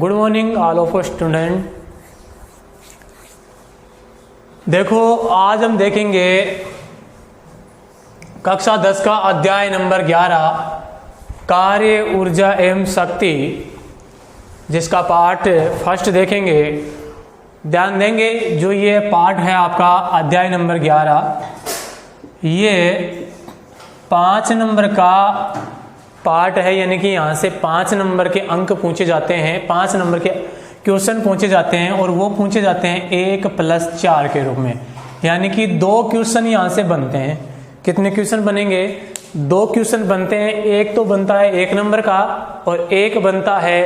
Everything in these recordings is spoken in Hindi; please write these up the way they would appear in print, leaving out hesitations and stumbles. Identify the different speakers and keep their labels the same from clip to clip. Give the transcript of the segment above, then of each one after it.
Speaker 1: Good morning all of student. देखो आज हम देखेंगे कक्षा 10 का अध्याय नंबर 11 कार्य ऊर्जा एवं शक्ति, जिसका पार्ट फर्स्ट देखेंगे। ध्यान देंगे जो ये पार्ट है आपका अध्याय नंबर 11, ये 5 नंबर का पार्ट है, यानी कि यहाँ से 5 नंबर के अंक पूछे जाते हैं, 5 नंबर के क्वेश्चन पूछे जाते हैं और वो पूछे जाते हैं 1+4 के रूप में। यानी कि 2 क्वेश्चन यहाँ से बनते हैं। कितने क्वेश्चन बनेंगे? 2 क्वेश्चन बनते हैं। एक तो बनता है 1 नंबर का और एक बनता है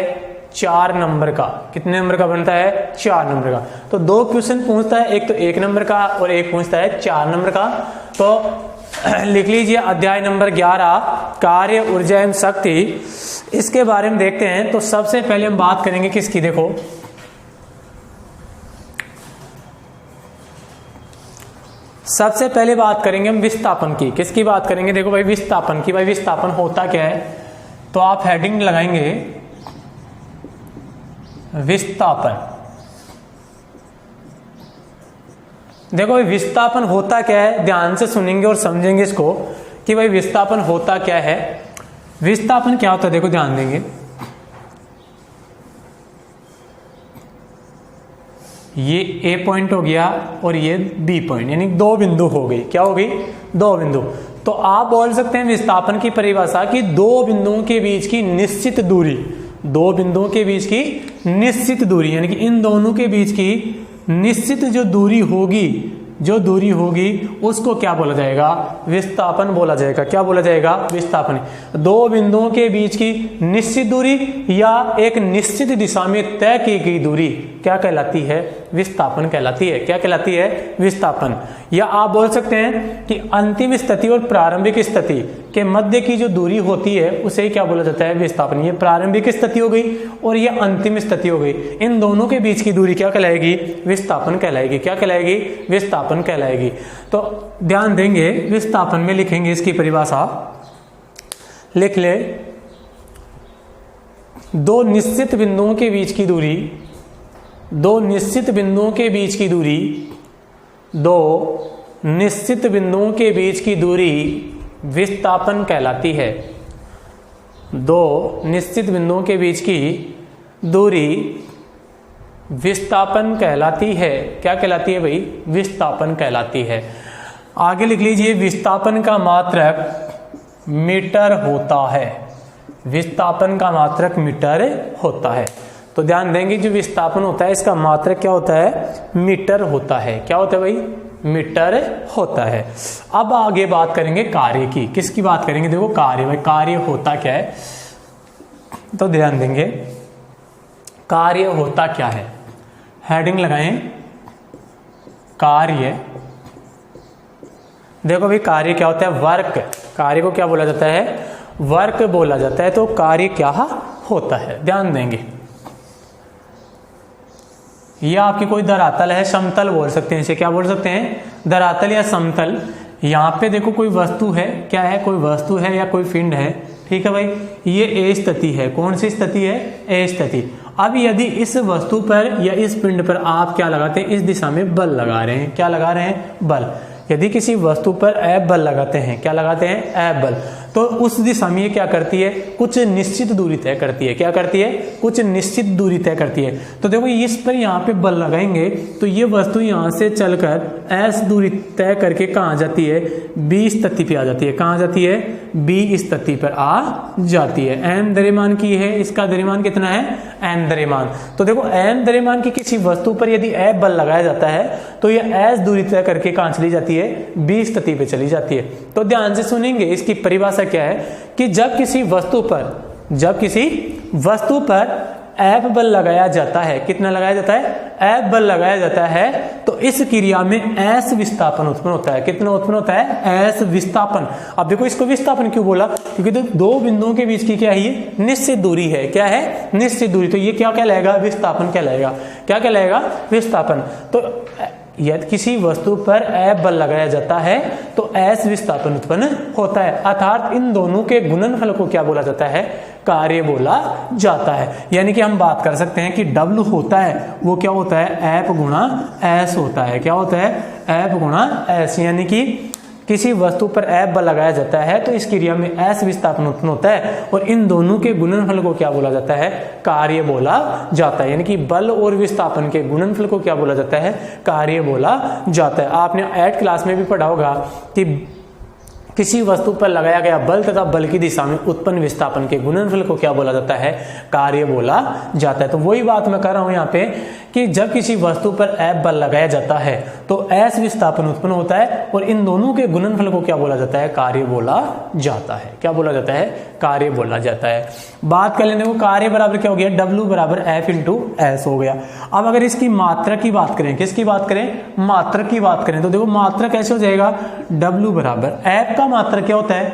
Speaker 1: 4 नंबर का। कितने नंबर का बनता है? 4 नंबर का। तो 2 क्वेश्चन पूछता है, एक तो 1 नंबर का और एक पूछता है 4 नंबर का। तो लिख लीजिए अध्याय नंबर 11 कार्य ऊर्जा एवं शक्ति, इसके बारे में देखते हैं। तो सबसे पहले हम बात करेंगे किसकी? देखो सबसे पहले बात करेंगे हम विस्थापन की। किसकी बात करेंगे? देखो भाई विस्थापन की। भाई विस्थापन होता क्या है? तो आप हेडिंग लगाएंगे विस्थापन। देखो भाई विस्थापन होता क्या है, ध्यान से सुनेंगे और समझेंगे इसको कि भाई विस्थापन होता क्या है। विस्थापन क्या होता है? देखो ध्यान देंगे, ये ए पॉइंट हो गया और ये बी पॉइंट, यानी 2 बिंदु हो गई। क्या हो गई? 2 बिंदु। तो आप बोल सकते हैं विस्थापन की परिभाषा कि 2 बिंदुओं के बीच की निश्चित दूरी, 2 बिंदुओं के बीच की निश्चित दूरी, यानी कि इन दोनों के बीच की निश्चित जो दूरी होगी उसको क्या बोला जाएगा? विस्थापन बोला जाएगा। क्या बोला जाएगा? विस्थापन। 2 बिंदुओं के बीच की निश्चित दूरी या एक निश्चित दिशा में तय की गई दूरी क्या कहलाती है? विस्थापन कहलाती है। क्या कहलाती है? विस्थापन। या आप बोल सकते हैं कि अंतिम स्थिति और प्रारंभिक स्थिति के मध्य की जो दूरी होती है उसे क्या बोला जाता है? विस्थापन। ये प्रारंभिक स्थिति हो गई और ये अंतिम स्थिति हो गई। इन दोनों के बीच की दूरी क्या कहलाएगी? विस्थापन कहलाएगी। क्या कहलाएगी? विस्थापन कहलाएगी। तो ध्यान देंगे, विस्थापन में लिखेंगे इसकी परिभाषा, लिख ले 2 निश्चित बिंदुओं के बीच की दूरी, 2 निश्चित बिंदुओं के बीच की दूरी, 2 निश्चित बिंदुओं के बीच की दूरी विस्थापन कहलाती है। 2 निश्चित बिंदुओं के बीच की दूरी विस्थापन कहलाती है। क्या कहलाती है भाई? विस्थापन कहलाती है। आगे लिख लीजिए विस्थापन का मात्रक मीटर होता है। विस्थापन का मात्रक मीटर होता है। तो ध्यान देंगे जो विस्थापन होता है इसका मात्रक क्या होता है? मीटर होता है। क्या होता है भाई? मीटर होता है। अब आगे बात करेंगे कार्य की। किसकी बात करेंगे? देखो कार्य। भाई कार्य होता क्या है? तो ध्यान देंगे कार्य होता क्या है। हेडिंग लगाएं कार्य। देखो भाई कार्य क्या होता है? वर्क। कार्य को क्या बोला जाता है? वर्क बोला जाता है। तो कार्य क्या होता है? ध्यान देंगे यह आपकी कोई धरातल है, समतल बोल सकते हैं इसे। क्या बोल सकते हैं? धरातल या समतल। यहाँ पे देखो कोई वस्तु है। क्या है? कोई वस्तु है या कोई पिंड है। ठीक है भाई, ये ए स्थिति है। कौन सी स्थिति है? ए स्थिति। अब यदि इस वस्तु पर या इस पिंड पर आप क्या लगाते हैं? इस दिशा में बल लगा रहे हैं। क्या लगा रहे हैं? बल। यदि किसी वस्तु पर F बल लगाते हैं, क्या लगाते हैं? F बल, तो उस दिशा में क्या करती है? कुछ निश्चित दूरी तय करती है। क्या करती है? कुछ निश्चित दूरी तय करती है। तो देखो इस पर यहाँ पे बल लगाएंगे तो ये वस्तु यहाँ से चलकर S दूरी तय करके कहाँ आ जाती है? B स्थिति पे आ जाती है। कहाँ आ जाती है? B स्थिति पर आ जाती है। n द्रव्यमान की है, इसका द्रव्यमान कितना है? n द्रव्यमान। तो देखो n द्रव्यमान की किसी वस्तु पर यदि F बल लगाया जाता है तो ये S दूरी तय करके कहाँ चली जाती है? B स्थिति पे चली जाती है। तो ध्यान से सुनेंगे, इसकी परिभाषा क्या है कि जब किसी वस्तु पर F बल लगाया जाता है, कितना लगाया जाता है? F बल लगाया जाता है, तो इस क्रिया में S विस्थापन उत्पन्न होता है। कितना उत्पन्न होता है? S विस्थापन। अब देखो इसको विस्थापन क्यों बोला? क्योंकि तो 2 बिंदुओं के बीच की क्या है? ये निश्चित दूरी है। क्या है? निश्चित दूरी। तो ये क्या कहलाएगा? विस्थापन कहलाएगा। क्या कहलाएगा? विस्थापन। तो यदि किसी वस्तु पर F बल लगाया जाता है तो S विस्थापन उत्पन्न होता है। अर्थात इन दोनों के गुणनफल को क्या बोला जाता है? कार्य बोला जाता है। यानी कि हम बात कर सकते हैं कि W होता है वो क्या होता है, F गुणा S होता है। क्या होता है, F गुणा S। यानी कि किसी वस्तु पर F बल लगाया जाता है तो इस क्रिया में S विस्थापन उत्पन्न होता है और इन दोनों के गुणनफल को क्या बोला जाता है, कार्य बोला जाता है। यानी कि बल और विस्थापन के गुणनफल को क्या बोला जाता है, कार्य बोला जाता है। आपने 8th क्लास में भी पढ़ा होगा कि किसी वस्तु पर लगाया गया बल तथा बल की दिशा में उत्पन्न विस्थापन के गुणनफल को क्या बोला जाता है, कार्य बोला जाता है। तो वही बात मैं कर रहा हूं यहाँ पे कि जब किसी वस्तु पर F बल लगाया जाता है तो S विस्थापन उत्पन्न होता है और इन दोनों के गुणनफल को क्या बोला जाता है, कार्य बोला जाता है। क्या बोला जाता है, कार्य बोला जाता है। बात कर लेने को कार्य बराबर क्या हो गया, W बराबर F इंटू S हो गया। अब अगर इसकी मात्रा की बात करें, किसकी बात करें, मात्रा की बात करें, तो देखो मात्रा कैसे हो जाएगा, W बराबर F का मात्रा क्या होता है,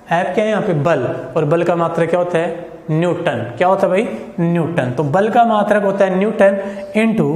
Speaker 1: F क्या है यहाँ पे बल, और बल का मात्रा क्या होता है, न्यूटन। क्या होता है भाई, न्यूटन। तो बल का मात्रक होता है न्यूटन इंटू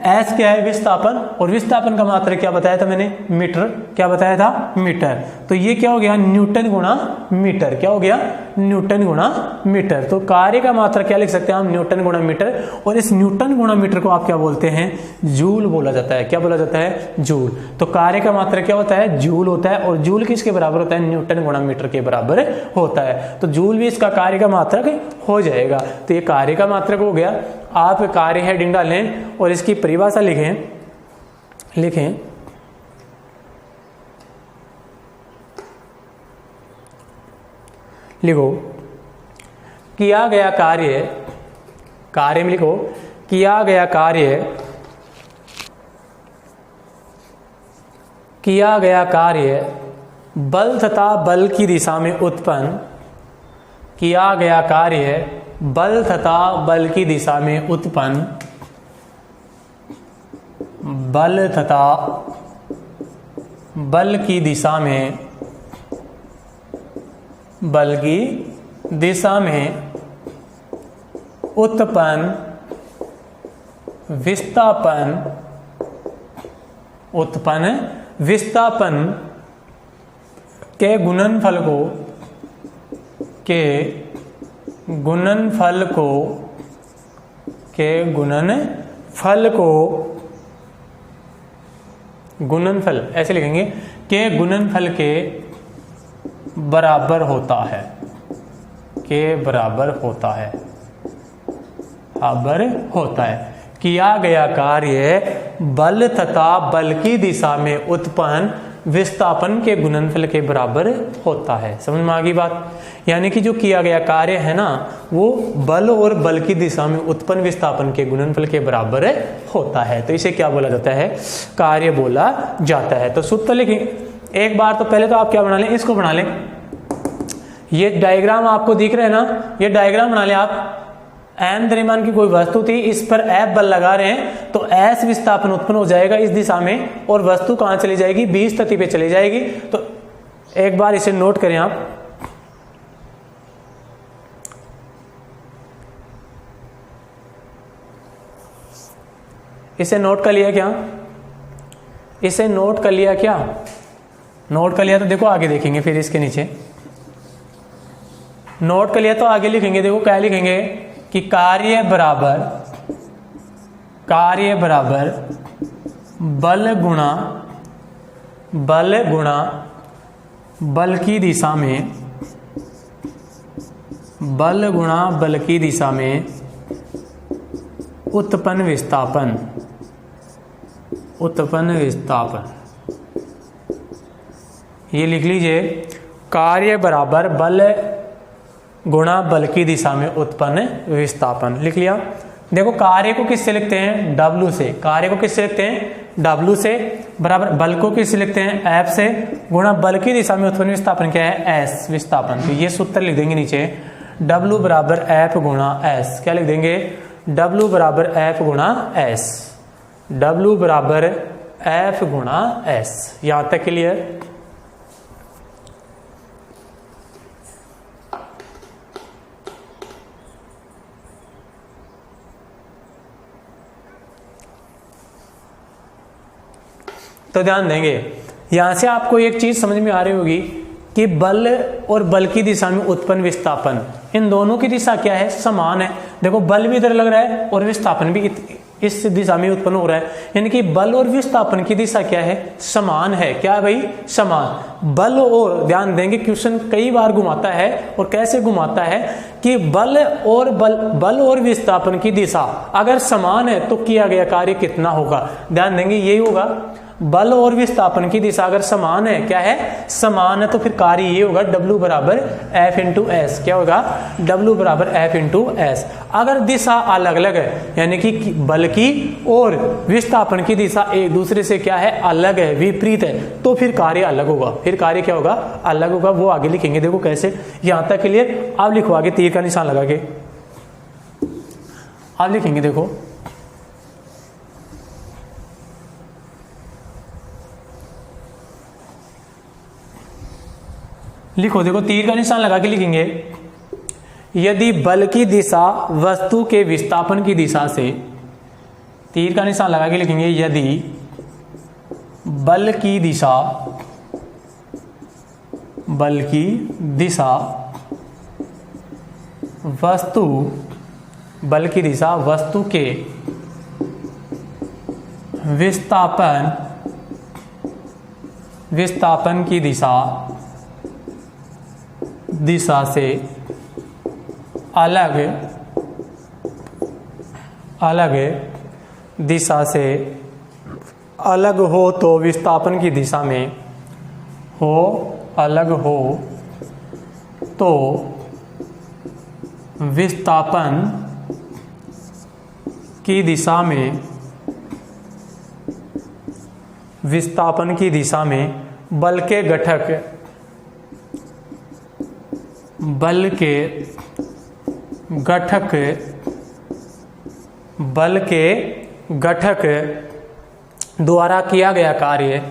Speaker 1: S क्या है, विस्थापन, और विस्थापन का मात्रक क्या बताया था मैंने, मीटर। क्या बताया था, मीटर। तो ये क्या हो गया, न्यूटन गुणा मीटर। क्या हो गया, न्यूटन गुणा मीटर। तो कार्य का मात्रक क्या लिख सकते हैं हम, न्यूटन गुणा मीटर, और इस न्यूटन गुणा मीटर को आप क्या बोलते हैं, जूल बोला जाता है। क्या बोला जाता है, जूल। तो कार्य का मात्रक क्या होता है, जूल होता है, और जूल किसके बराबर होता है, न्यूटन गुणा मीटर के बराबर होता है। तो जूल भी इसका कार्य का मात्रक हो जाएगा। तो ये कार्य का मात्रक हो गया। आप कार्य हेडिंग डालें और इसकी परिभाषा लिखें लिखो किया गया कार्य में लिखो किया गया कार्य बल तथा बल की दिशा में उत्पन्न, किया गया कार्य बल तथा बल की दिशा में उत्पन्न, बल तथा बल की दिशा में, बल की दिशा में उत्पन्न विस्थापन के गुणनफल गुणनफल ऐसे लिखेंगे, के गुणनफल के बराबर होता है, के बराबर होता है। किया गया कार्य बल तथा बल की दिशा में उत्पन्न विस्थापन के गुणनफल के बराबर होता है। समझ में आ गई बात। यानी कि जो किया गया कार्य है ना, वो बल और बल की दिशा में उत्पन्न विस्थापन के गुणनफल के बराबर होता है। तो इसे क्या बोला जाता है, कार्य बोला जाता है। तो सूत्र लिखें एक बार। तो पहले तो आप क्या बना लें, इसको बना लें। ये डायग्राम आपको दिख रहे हैं ना, ये डायग्राम बना लें आप। n द्रव्यमान की कोई वस्तु थी, इस पर F बल लगा रहे हैं तो S विस्थापन उत्पन्न हो जाएगा इस दिशा में, और वस्तु कहां चली जाएगी, B स्थिति पे चली जाएगी। तो एक बार इसे नोट करें आप। इसे नोट कर लिया क्या, इसे नोट कर लिया क्या, नोट कर लिया तो देखो आगे देखेंगे। फिर इसके नीचे नोट कर लिया तो आगे लिखेंगे, देखो क्या लिखेंगे कि कार्य बराबर बल गुणा बल की दिशा में, बल गुणा बल की दिशा में उत्पन्न विस्थापन, ये लिख लीजिए, कार्य बराबर बल गुणा बल की दिशा में उत्पन्न विस्थापन। लिख लिया। देखो कार्य को किससे लिखते हैं, W से। कार्य को किससे लिखते हैं, W से, बराबर बल को किससे लिखते हैं, F से, गुणा बल की दिशा में उत्पन्न विस्थापन क्या है, S विस्थापन। तो ये सूत्र लिख देंगे नीचे, W बराबर F गुणा S। क्या लिख देंगे, W बराबर F गुणा S, W बराबर F गुणा S। यहां तक क्लियर। तो ध्यान देंगे, यहां से आपको एक चीज समझ में आ रही होगी कि बल और बल की दिशा में उत्पन्न विस्थापन, इन दोनों की दिशा क्या है, समान है। देखो बल भी इधर लग रहा है और विस्थापन भी इस दिशा में उत्पन्न हो रहा है, यानी कि बल और विस्थापन की दिशा क्या है, समान है। क्या है भाई, समान। बल और, ध्यान देंगे क्वेश्चन कई बार घुमाता है, और कैसे घुमाता है कि बल और विस्थापन की दिशा अगर समान है तो किया गया कार्य कितना होगा। ध्यान देंगे यही होगा, बल और विस्थापन की दिशा अगर समान है, क्या है, समान है, तो फिर कार्य ये होगा W बराबर F इंटू एस। क्या होगा, W बराबर F इंटू एस। अगर दिशा अलग अलग है, यानी कि बल की और विस्थापन की दिशा एक दूसरे से क्या है, अलग है, विपरीत है, तो फिर कार्य अलग होगा। फिर कार्य क्या होगा, अलग होगा। वो आगे लिखेंगे, देखो कैसे। यहां तक क्लियर। अब लिखो आगे तीर का निशान लगा के, अब लिखेंगे, देखो लिखो, देखो तीर का निशान लगा के लिखेंगे। यदि बल की दिशा वस्तु के विस्थापन की दिशा से, तीर का निशान लगा के लिखेंगे, यदि बल की दिशा वस्तु के विस्थापन की दिशा से अलग दिशा से अलग हो तो विस्थापन की दिशा में अलग हो तो विस्थापन की दिशा में बल के घटक द्वारा किया गया कार्य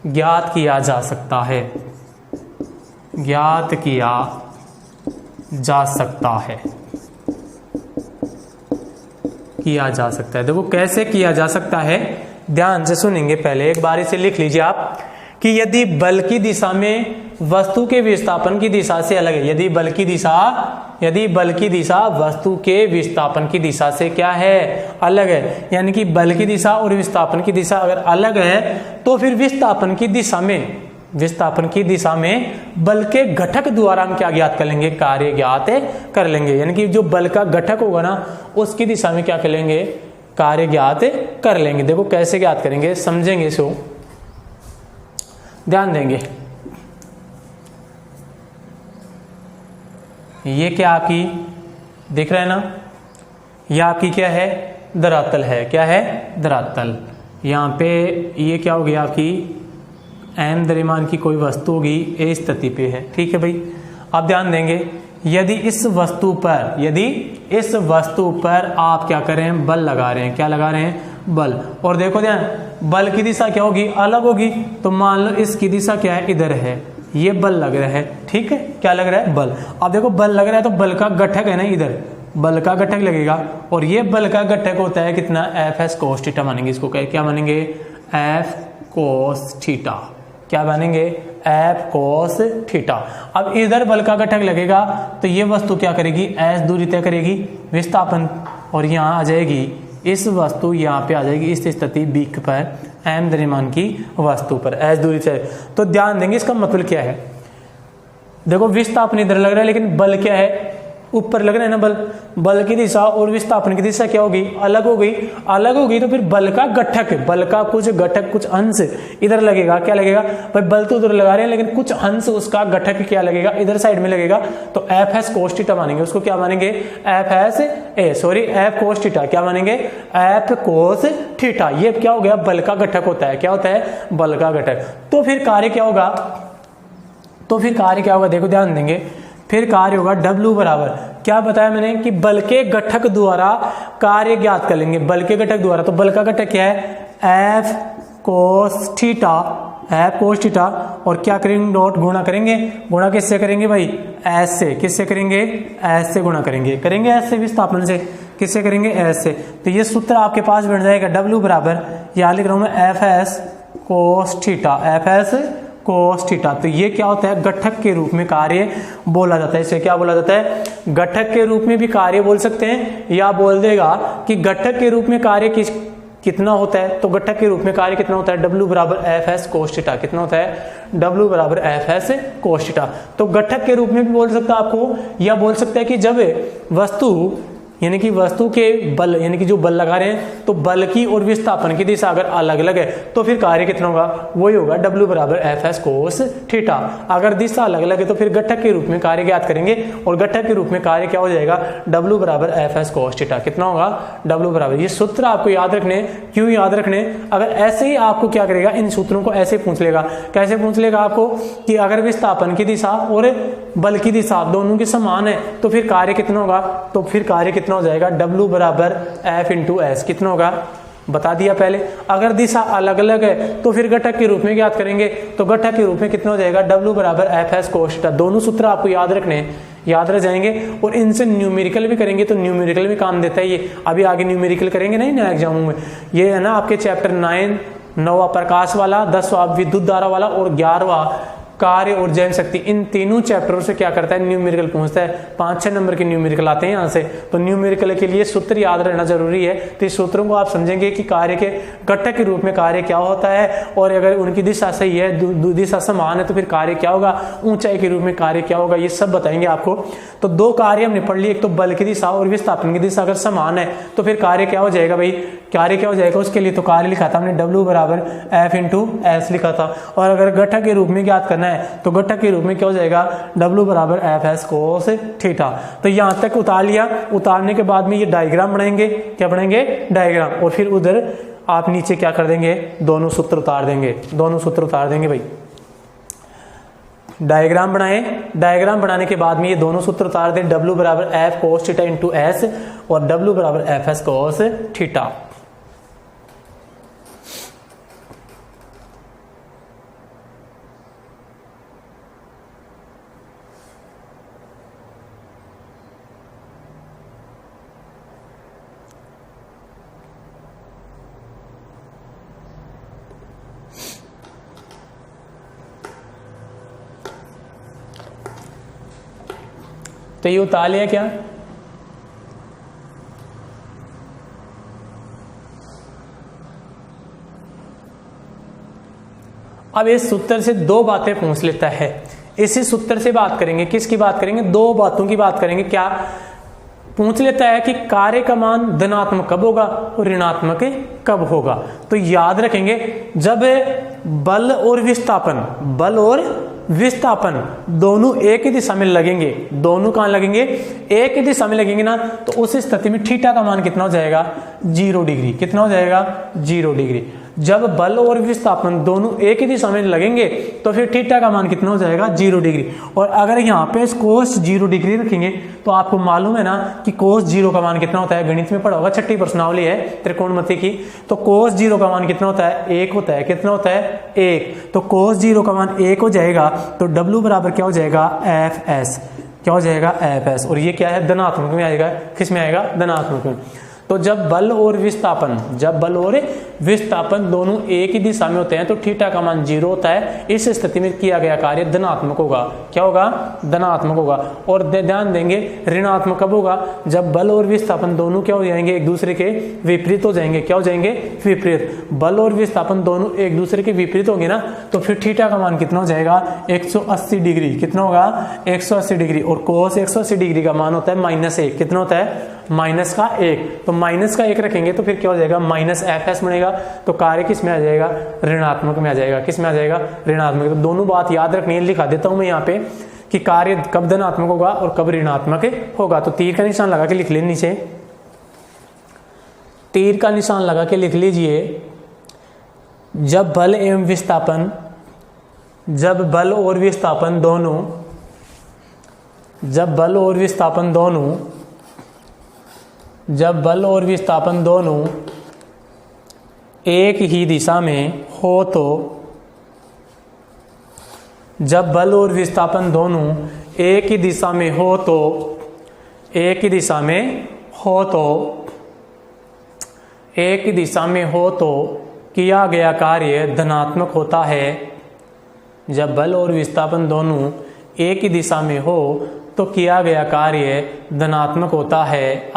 Speaker 1: ज्ञात किया जा सकता है। देखो कैसे किया जा सकता है, ध्यान से सुनेंगे। पहले एक बार इसे लिख लीजिए आप कि यदि बल की दिशा में वस्तु के विस्थापन की दिशा से अलग है, यदि बल की दिशा वस्तु के विस्थापन की दिशा से क्या है, अलग है, यानी कि बल की दिशा और विस्थापन की दिशा अगर अलग है तो फिर विस्थापन की दिशा में बल के घटक द्वारा हम क्या ज्ञात कर लेंगे, कार्य ज्ञात कर लेंगे। यानी कि जो बल का घटक होगा ना, उसकी दिशा में क्या कर लेंगे, कार्य ज्ञात कर लेंगे। देखो कैसे ज्ञात करेंगे, समझेंगे, इसको ध्यान देंगे। ये क्या आपकी दिख रहा है ना, यह आपकी क्या है, धरातल है। क्या है, धरातल। यहाँ पे ये क्या हो गया, आपकी m द्रव्यमान की कोई वस्तु होगी, ए स्थिति पे है। ठीक है भाई। अब ध्यान देंगे, यदि इस वस्तु पर आप क्या करें, बल लगा रहे हैं। क्या लगा रहे हैं, बल। और देखो ध्यान, बल की दिशा क्या होगी, अलग होगी। तो मान लो इसकी दिशा क्या है, इधर है, ये बल लग रहा है। ठीक है, क्या लग रहा है, बल। अब देखो बल लग रहा है तो बल का घटक है ना, इधर बल का घटक लगेगा, और ये बल का घटक होता है कितना, Fs cos थीटा मानेंगे इसको। क्या मानेंगे, F cos थीटा। क्या मानेंगे, F cos थीटा। अब इधर बल का घटक लगेगा तो ये वस्तु क्या करेगी, S दूरी तय करेगी, विस्थापन, और यहाँ आ जाएगी इस वस्तु, यहाँ पे आ जाएगी इस स्थिति B पर, m द्रव्यमान की वस्तु पर S दूरी से। तो ध्यान देंगे इसका मतलब क्या है। देखो विस्थापन इधर लग रहा है, लेकिन बल क्या है, ऊपर लग रहा है ना बल। बल की दिशा और विस्थापन की दिशा क्या होगी, अलग हो गई। तो फिर बल का कुछ घटक, कुछ अंश इधर लगेगा। क्या लगेगा भाई, बल तो उधर लगा रहे हैं, लेकिन कुछ अंश उसका घटक क्या लगेगा, इधर साइड में लगेगा। तो Fs cos थीटा मानेंगे उसको। क्या मानेंगे, F cos थीटा। क्या मानेंगे, F cos थीटा। ये क्या हो गया, बल का घटक होता है। क्या होता है, बल का घटक। तो फिर कार्य क्या होगा, देखो ध्यान देंगे, फिर कार्य होगा W बराबर, क्या बताया मैंने कि बल के घटक द्वारा कार्य ज्ञात कर लेंगे। बल के घटक द्वारा, तो बल का घटक क्या है, F cos theta F cos theta, और क्या करेंगे, डॉट गुणा करेंगे। गुणा किससे करेंगे भाई, एस से। किससे करेंगे, एस से गुणा करेंगे। करेंगे एस से विस्थापन से। किससे करेंगे, एस से। तो ये सूत्र आपके पास बन जाएगा डब्ल्यू बराबर, यहाँ लिख रहा हूं मैं, F S cos theta, F S cos theta. तो ये क्या होता है, गठक के रूप में कार्य बोला जाता है। इसे क्या बोला जाता है, गठक के रूप में भी कार्य बोल सकते हैं, या बोल देगा कि गठक के रूप में कार्य कितना होता है। तो गठक के रूप में कार्य कितना होता है, W बराबर एफ एस कोस थीटा। कितना होता है, W बराबर एफ एस कोस थीटा। तो गठक के रूप में भी बोल सकता है आपको, या बोल सकता है कि जब वस्तु यानी कि वस्तु के बल, यानी कि जो बल लगा रहे हैं, तो बल की और विस्थापन की दिशा अगर अलग अलग है तो फिर कार्य कितना होगा, वही होगा W बराबर एफ एस कोस थीटा। अगर दिशा अलग अलग है तो फिर गठक के रूप में कार्य ज्ञात करेंगे, और गठक के रूप में कार्य क्या हो जाएगा, W बराबर एफ एस कोस थीटा। कितना होगा, W बराबर। ये सूत्र आपको याद रखने, क्यों याद रखने, अगर ऐसे ही आपको क्या करेगा, इन सूत्रों को ऐसे पूछ लेगा। कैसे पूछ लेगा आपको, कि अगर विस्थापन की दिशा और बल की दिशा दोनों की समान है तो फिर कार्य कितना होगा, तो फिर कार्य कितना हो जाएगा, W बराबर F इंटू एस। कितना होगा, बता दिया पहले। अगर दिशा अलग अलग है तो फिर घटक के रूप में ज्ञात करेंगे, तो घटक के रूप में कितना हो जाएगा, W बराबर एफ एस कोस थीटा। दोनों सूत्र आपको याद रखने हैं, याद रह जाएंगे, और इनसे न्यूमेरिकल भी करेंगे तो न्यूमेरिकल भी काम देता है ये। अभी आगे न्यूमेरिकल करेंगे नहीं ना एग्जामों में, ये है ना आपके चैप्टर 9, 9वां प्रकाश वाला, 10वां विद्युत धारा वाला, और 11वां कार्य और जैन शक्ति। इन तीनों चैप्टरों से क्या करता है, न्यूमेरिकल पूछता है। 5-6 नंबर के न्यूमेरिकल आते हैं यहाँ से, तो न्यूमेरिकल के लिए सूत्र याद रहना जरूरी है। तो इस सूत्रों को आप समझेंगे कि कार्य के घटक के रूप में कार्य क्या होता है, और अगर उनकी दिशा सही है, दिशा समान है, तो फिर कार्य क्या होगा, ऊंचाई के रूप में कार्य क्या होगा, ये सब बताएंगे आपको। तो 2 कार्य हमने पढ़ लिए, एक तो बल की दिशा और विस्थापन की दिशा अगर समान है तो फिर कार्य क्या हो जाएगा भाई, कार्य क्या हो जाएगा। उसके लिए तो कार्य लिखा था हमने W बराबर F इंटू एस लिखा था, और अगर घटक के रूप में ज्ञात करना है तो घटक के रूप में क्या हो जाएगा, W बराबर एफ एस कोस थीटा। तो यहां तक उतार लिया। उतारने के बाद में ये डायग्राम बनाएंगे, क्या बनाएंगे, डायग्राम, और फिर उधर आप नीचे क्या कर देंगे, दोनों सूत्र उतार देंगे, दोनों सूत्र उतार देंगे भाई। डायग्राम बनाए, डायग्राम बनाने के बाद में ये दोनों सूत्र उतार दें, W बराबर F cos theta into S, और W बराबर एफ एस कोस थीटा। तो ये उतार लिया क्या, अब इस सूत्र से 2 बातें पूछ लेता है। इसी सूत्र से बात करेंगे, किसकी बात करेंगे, 2 बातों की बात करेंगे। क्या पूछ लेता है कि कार्य का मान धनात्मक कब होगा और ऋणात्मक कब होगा। तो याद रखेंगे, जब बल और विस्थापन दोनों एक ही दिशा में लगेंगे, दोनों कहां लगेंगे, एक ही दिशा में लगेंगे ना, तो उस स्थिति में थीटा का मान कितना हो जाएगा, 0 डिग्री। कितना हो जाएगा, 0 डिग्री। जब बल और विस्थापन दोनों एक ही दिशा में लगेंगे तो फिर थीटा का मान कितना हो जाएगा, 0 डिग्री। और अगर यहाँ पे कोस 0 डिग्री रखेंगे तो आपको मालूम है ना कि कोस 0 का मान कितना होता है, गणित में पढ़ा होगा, 6ठी प्रश्नावली है त्रिकोणमिति की। तो कोस 0 का मान कितना होता है, 1 होता है। कितना होता है, 1। तो कोस 0 का मान 1 हो जाएगा, तो W बराबर क्या हो जाएगा, एफ एस। क्या हो जाएगा, एफ एस। और ये क्या है, धनात्मक में आएगा। किस में आएगा, धनात्मक में। तो जब बल और विस्थापन दोनों एक ही दिशा में होते हैं तो थीटा का मान 0 होता है। इस स्थिति में किया गया कार्य धनात्मक होगा। क्या होगा, धनात्मक होगा। और ध्यान देंगे, ऋणात्मक कब होगा, जब बल और विस्थापन दोनों क्या हो जाएंगे, एक दूसरे के विपरीत हो जाएंगे। क्या हो जाएंगे, विपरीत। बल और विस्थापन दोनों एक दूसरे के विपरीत होंगे ना, तो फिर थीटा का मान कितना हो जाएगा, 180 डिग्री। कितना होगा, 180 डिग्री। और कोस 180 डिग्री का मान होता है -1। कितना होता है, -1। तो -1 रखेंगे तो फिर क्या हो जाएगा, माइनस एफ एस बनेगा। तो कार्य किस में आ जाएगा, ऋणात्मक में आ जाएगा। किस में आ जाएगा, ऋणात्मक। तो दोनों बात याद रखनी है, लिखा देता हूं मैं यहाँ पे कि कार्य कब धनात्मक होगा और कब ऋणात्मक होगा। तो तीर का निशान लगा के लिख ले नीचे, तीर का निशान लगा के लिख लीजिए, जब बल एवं विस्थापन, जब बल और विस्थापन दोनों एक ही दिशा में हो तो जब बल और विस्थापन दोनों एक ही दिशा में हो तो एक ही दिशा में हो तो किया गया कार्य धनात्मक होता है। जब बल और विस्थापन दोनों एक ही दिशा में हो तो किया गया कार्य धनात्मक होता है,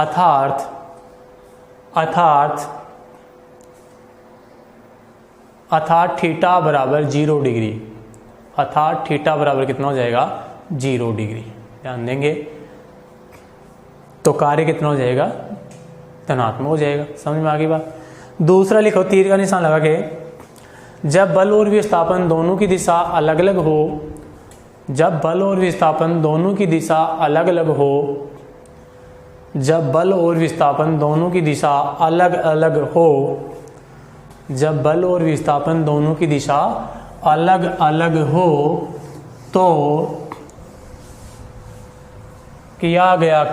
Speaker 1: अर्थात थीटा बराबर 0 डिग्री, अर्थात थीटा बराबर कितना हो जाएगा 0 डिग्री। ध्यान देंगे तो कार्य कितना हो जाएगा धनात्मक हो जाएगा। समझ में आ गई बात। दूसरा लिखो तीर का निशान लगा के, जब बल और विस्थापन दोनों की दिशा अलग अलग हो, जब बल और विस्थापन दोनों की दिशा अलग अलग हो, जब बल और विस्थापन दोनों की दिशा अलग अलग हो, जब बल और विस्थापन दोनों की दिशा अलग अलग हो तो किया गया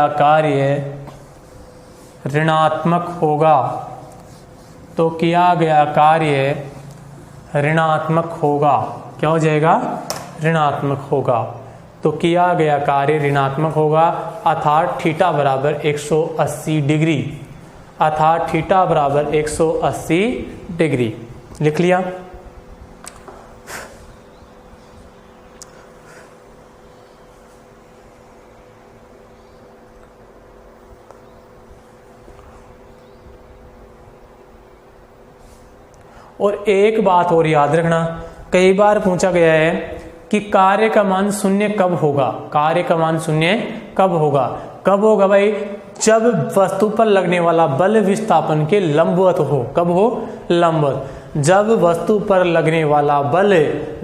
Speaker 1: कार्य ऋणात्मक होगा, तो किया गया कार्य ऋणात्मक होगा। क्या हो जाएगा ऋणात्मक होगा। तो किया गया कार्य ऋणात्मक होगा, अर्थात थीटा बराबर 180 डिग्री, अर्थात थीटा बराबर 180 डिग्री। लिख लिया। और एक बात और याद रखना, कई बार पूछा गया है कि कार्य का मान शून्य कब होगा। कार्य का मान शून्य कब होगा? कब होगा भाई? जब वस्तु पर लगने वाला बल विस्थापन के लंबवत हो। कब हो? लंबवत। जब वस्तु पर लगने वाला बल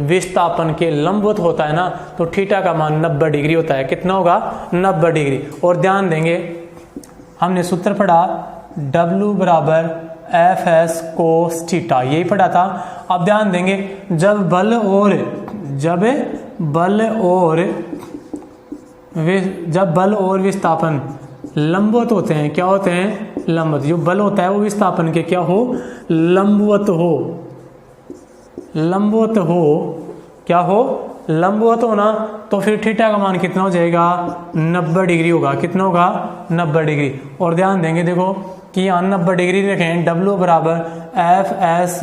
Speaker 1: विस्थापन के लंबवत होता है ना, तो थीटा का मान 90 डिग्री होता है। कितना होगा? 90 डिग्री। और ध्यान देंगे, हमने सूत्र पढ़ा W बराबर Fs cos थीटा, यही पढ़ा था। अब ध्यान देंगे, जब बल और विस्थापन लंबवत होते हैं, क्या होते हैं? लंबवत। जो बल होता है वो विस्थापन के क्या हो? लंबवत हो। क्या हो? लंबवत होना। तो फिर थीटा का मान कितना हो जाएगा? 90 डिग्री होगा। कितना होगा? 90 डिग्री। और ध्यान देंगे देखो कि यहाँ 90 डिग्री रखें, W बराबर Fs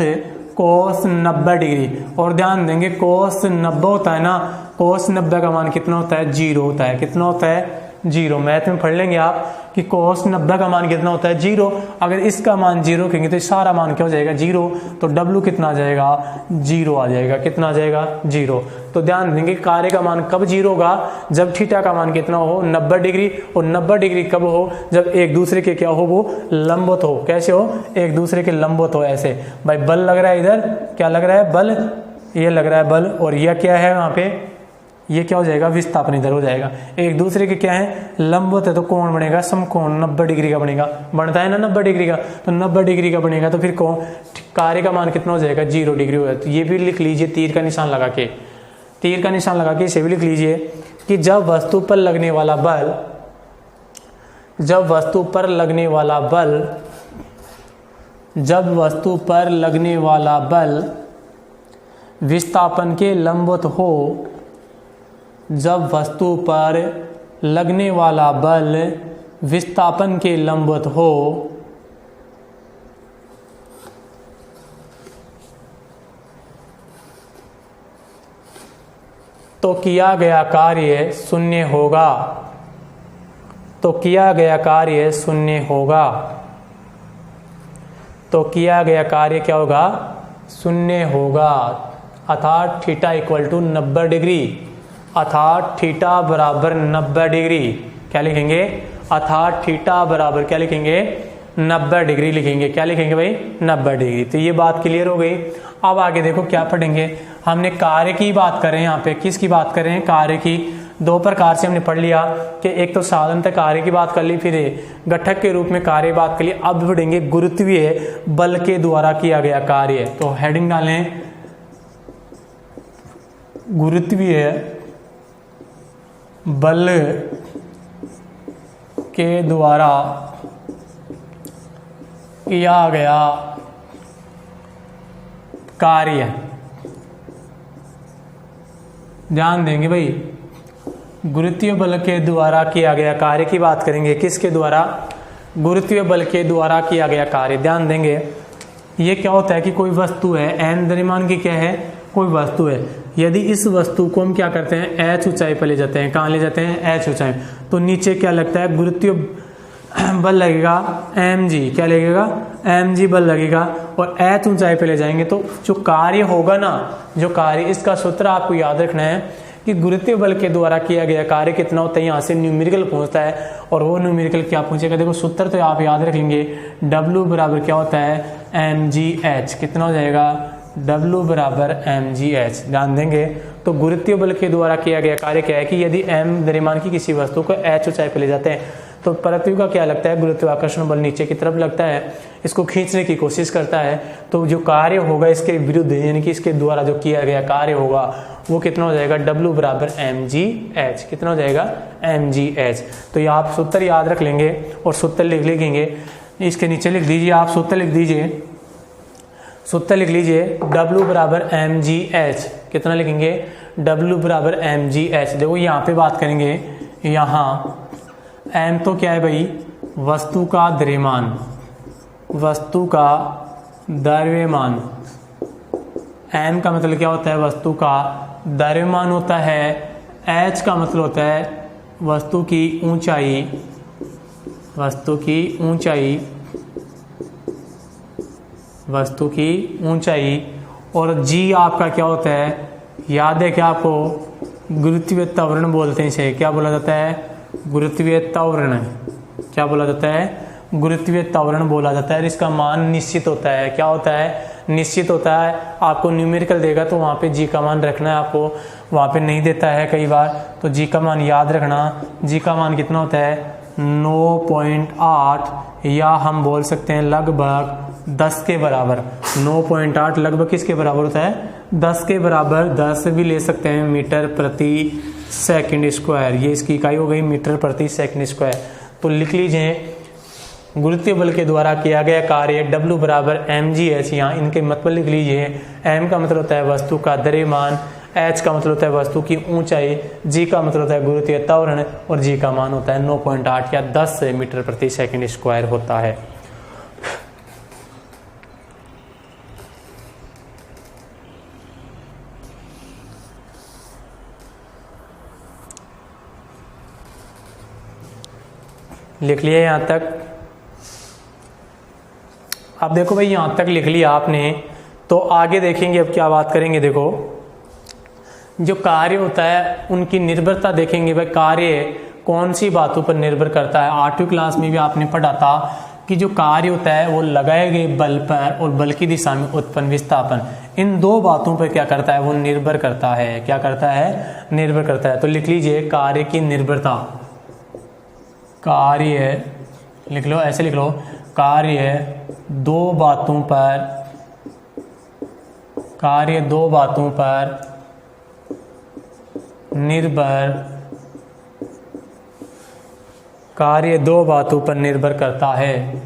Speaker 1: cos 90 डिग्री। और ध्यान देंगे cos 90 होता है ना, cos 90 का मान कितना होता है? 0 होता है। कितना होता है? 0। मैथ में पढ़ लेंगे आप कि cos 90 का मान कितना होता है? 0। अगर इसका मान 0 कहेंगे तो सारा मान क्या हो जाएगा? 0। तो W कितना आ जाएगा? 0 आ जाएगा। कितना आ जाएगा? 0। तो ध्यान देंगे कार्य का मान कब 0 होगा? जब थीटा का मान कितना हो? 90 डिग्री। और 90 डिग्री कब हो? जब एक दूसरे के क्या हो? वो लंबवत हो। कैसे हो? एक दूसरे के लंबवत हो। ऐसे भाई बल लग रहा है, इधर क्या लग रहा है? बल। ये लग रहा है बल, और यह क्या है वहां पे? ये क्या हो जाएगा? विस्थापन इधर हो जाएगा। एक दूसरे के क्या है? लंबवत है। तो कौन बनेगा? समकोण 90 डिग्री का बनेगा। बनता है ना 90 डिग्री का, तो 90 डिग्री का बनेगा। तो फिर कौन कार्य का मान कितना हो जाएगा? 0 डिग्री हो जाएगा। तो ये भी लिख लीजिए तीर का निशान लगा के, तीर का निशान लगा के इसे भी लिख लीजिए कि जब वस्तु पर लगने वाला बल, जब वस्तु पर लगने वाला बल विस्थापन के लंबवत हो, जब वस्तु पर लगने वाला बल विस्थापन के लंबवत हो, तो किया गया कार्य शून्य होगा। तो किया गया कार्य शून्य होगा। तो किया गया कार्य क्या होगा? शून्य होगा। अर्थात थीटा इक्वल टू 90 डिग्री, अर्थात थीटा बराबर 90 डिग्री। क्या लिखेंगे? अर्थात थीटा बराबर क्या लिखेंगे? 90 डिग्री लिखेंगे। क्या लिखेंगे भाई? 90 डिग्री। तो ये बात क्लियर हो गई। अब आगे देखो क्या पढ़ेंगे। हमने कार्य की बात करें, यहाँ पे किसकी बात करें? कार्य की। दो प्रकार से हमने पढ़ लिया कि एक तो साधारणतः कार्य की बात कर ली, फिर घटक के रूप में कार्य बात कर ली। अब पढ़ेंगे गुरुत्वीय बल के द्वारा किया गया कार्य। तो हेडिंग डालें गुरुत्वीय बल के द्वारा किया गया कार्य। ध्यान देंगे भाई, गुरुत्वीय बल के द्वारा किया गया कार्य की बात करेंगे। किसके द्वारा? गुरुत्वीय बल के द्वारा किया गया कार्य। ध्यान देंगे, ये क्या होता है कि कोई वस्तु है, n द्रव्यमान की क्या है, कोई वस्तु है। यदि इस वस्तु को हम क्या करते हैं, h ऊंचाई पर ले जाते हैं। कहाँ ले जाते हैं? h ऊंचाई। तो नीचे क्या लगता है, गुरुत्वीय बल लगेगा mg। क्या लगेगा? mg बल लगेगा। और h ऊंचाई पे ले जाएंगे तो जो कार्य होगा ना, जो कार्य, इसका सूत्र आपको याद रखना है कि गुरुत्वीय बल के द्वारा किया गया कार्य कितना होता है। यहाँ से न्यूमेरिकल पहुंचता है, और वो न्यूमेरिकल क्या पूछेगा, देखो सूत्र तो आप याद रख लेंगे। W बराबर क्या होता है, mgh। कितना हो जाएगा? W बराबर mgh। ध्यान देंगे, तो गुरुत्वीय बल के द्वारा किया गया कार्य क्या है कि यदि m द्रव्यमान की किसी वस्तु को h ऊंचाई पे ले जाते हैं तो पृथ्वी का क्या लगता है, गुरुत्वाकर्षण बल नीचे की तरफ लगता है, इसको खींचने की कोशिश करता है। तो जो कार्य होगा इसके विरुद्ध, यानी कि इसके द्वारा जो किया गया कार्य होगा वो कितना हो जाएगा, W बराबर mgh। कितना हो जाएगा, mgh। तो ये आप सूत्र याद रख लेंगे और सूत्र लिख लिखेंगे। इसके नीचे लिख दीजिए, आप सूत्र लिख दीजिए, सूत्र लिख लीजिए W बराबर mgh। कितना लिखेंगे, W बराबर mgh। देखो यहाँ पे बात करेंगे, यहाँ m तो क्या है भाई, वस्तु का द्रव्यमान, वस्तु का द्रव्यमान। m का मतलब क्या होता है, वस्तु का द्रव्यमान होता है। h का मतलब होता है वस्तु की ऊंचाई, वस्तु की ऊंचाई, वस्तु की ऊंचाई। और g आपका क्या होता है, याद है क्या आपको, गुरुत्वीय त्वरण बोलते हैं इसे। क्या बोला जाता है, गुरुत्वीय त्वरण। क्या बोला जाता है, गुरुत्वीय त्वरण बोला जाता है। इसका मान निश्चित होता है। क्या होता है, निश्चित होता है। आपको न्यूमेरिकल देगा तो वहाँ पे g का मान रखना है, आपको वहाँ पे नहीं देता है कई बार, तो g का मान याद रखना। g का मान कितना होता है, 9.8, या हम बोल सकते हैं लगभग 10 के बराबर। 9.8 लगभग किसके बराबर होता है, 10 के बराबर। 10 भी ले सकते हैं मीटर प्रति सेकंड स्क्वायर, ये इसकी इकाई हो गई मीटर प्रति सेकंड स्क्वायर। तो लिख लीजिए, गुरुत्वीय बल के द्वारा किया गया कार्य W बराबर mgh। यहाँ इनके मतलब लिख लीजिए। m का मतलब होता है वस्तु का द्रव्यमान, h का मतलब होता है वस्तु की ऊंचाई, g का मतलब होता है गुरुत्वीय त्वरण, और g का मान होता है 9.8 या 10 मीटर प्रति सेकंड स्क्वायर होता है। लिख लिया यहाँ तक। अब देखो भाई, यहाँ तक लिख लिया आपने, तो आगे देखेंगे अब क्या बात करेंगे। देखो, जो कार्य होता है उनकी निर्भरता देखेंगे। भाई कार्य कौन सी बातों पर निर्भर करता है। 8वीं क्लास में भी आपने पढ़ा था कि जो कार्य होता है वो लगाए गए बल पर और बल की दिशा में उत्पन्न विस्थापन, इन दो बातों पर क्या करता है, वो निर्भर करता है। क्या करता है, निर्भर करता है। तो लिख लीजिए, कार्य की निर्भरता, कार्य लिख लो, ऐसे लिख लो, कार्य दो बातों पर, कार्य दो बातों पर निर्भर, कार्य दो बातों पर निर्भर करता है।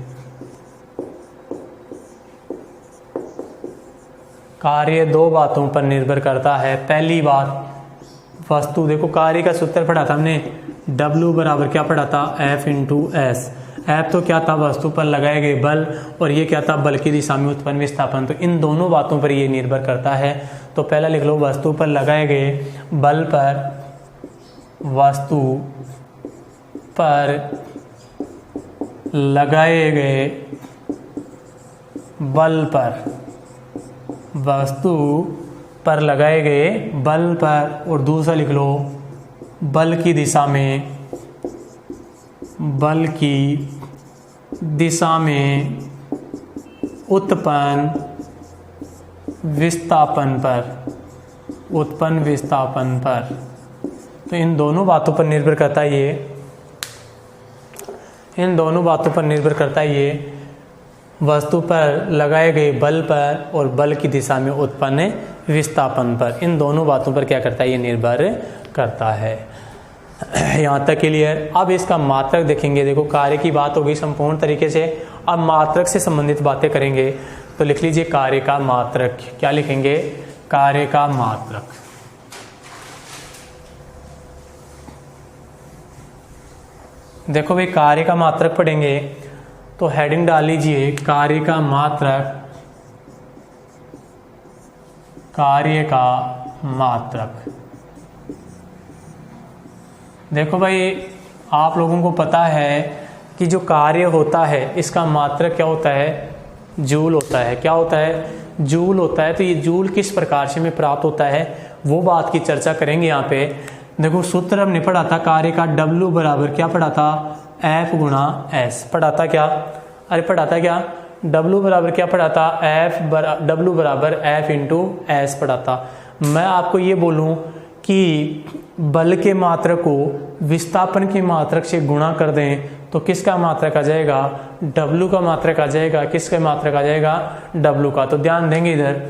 Speaker 1: कार्य दो बातों पर निर्भर करता है। पहली बात, वस्तु, देखो कार्य का सूत्र पढ़ा था हमने, W बराबर क्या पढ़ा था, F इंटू एस। F तो क्या था, वस्तु पर लगाए गए बल, और ये क्या था, बल की दिशा में उत्पन्न विस्थापन। तो इन दोनों बातों पर ये निर्भर करता है। तो पहला लिख लो, वस्तु पर लगाए गए बल पर, वस्तु पर लगाए गए बल पर, वस्तु पर लगाए गए बल पर। और दूसरा लिख लो, बल की दिशा में, बल की दिशा में उत्पन्न विस्थापन पर, उत्पन्न विस्थापन पर। तो इन दोनों बातों पर निर्भर करता है ये, इन दोनों बातों पर निर्भर करता है ये, वस्तु पर लगाए गए बल पर और बल की दिशा में उत्पन्न विस्थापन पर। इन दोनों बातों पर क्या करता है, ये निर्भर करता है। यहाँ तक क्लियर। अब इसका मात्रक देखेंगे। देखो, कार्य की बात होगी संपूर्ण तरीके से, अब मात्रक से संबंधित बातें करेंगे। तो लिख लीजिए, कार्य का मात्रक। क्या लिखेंगे, कार्य का मात्रक। देखो भाई कार्य का मात्रक पढ़ेंगे तो हेडिंग डाल लीजिए कार्य का मात्रक, कार्य का मात्रक। देखो भाई आप लोगों को पता है कि जो कार्य होता है इसका मात्रक क्या होता है, जूल होता है। क्या होता है, जूल होता है। तो ये जूल किस प्रकार से हमें प्राप्त होता है वो बात की चर्चा करेंगे यहाँ पे। देखो सूत्र हमने पढ़ा था कार्य का, W बराबर क्या पढ़ा था, F गुणा S पढ़ा था क्या, अरे पढ़ा था क्या, W बराबर क्या पढ़ा था, W बराबर F इंटू S पढ़ा था। मैं आपको ये बोलूँ कि बल के मात्रक को विस्थापन के मात्रक से गुणा कर दें तो किसका मात्रक आ जाएगा, W का मात्रक आ जाएगा। किसका मात्रक आ जाएगा, W का। तो ध्यान देंगे इधर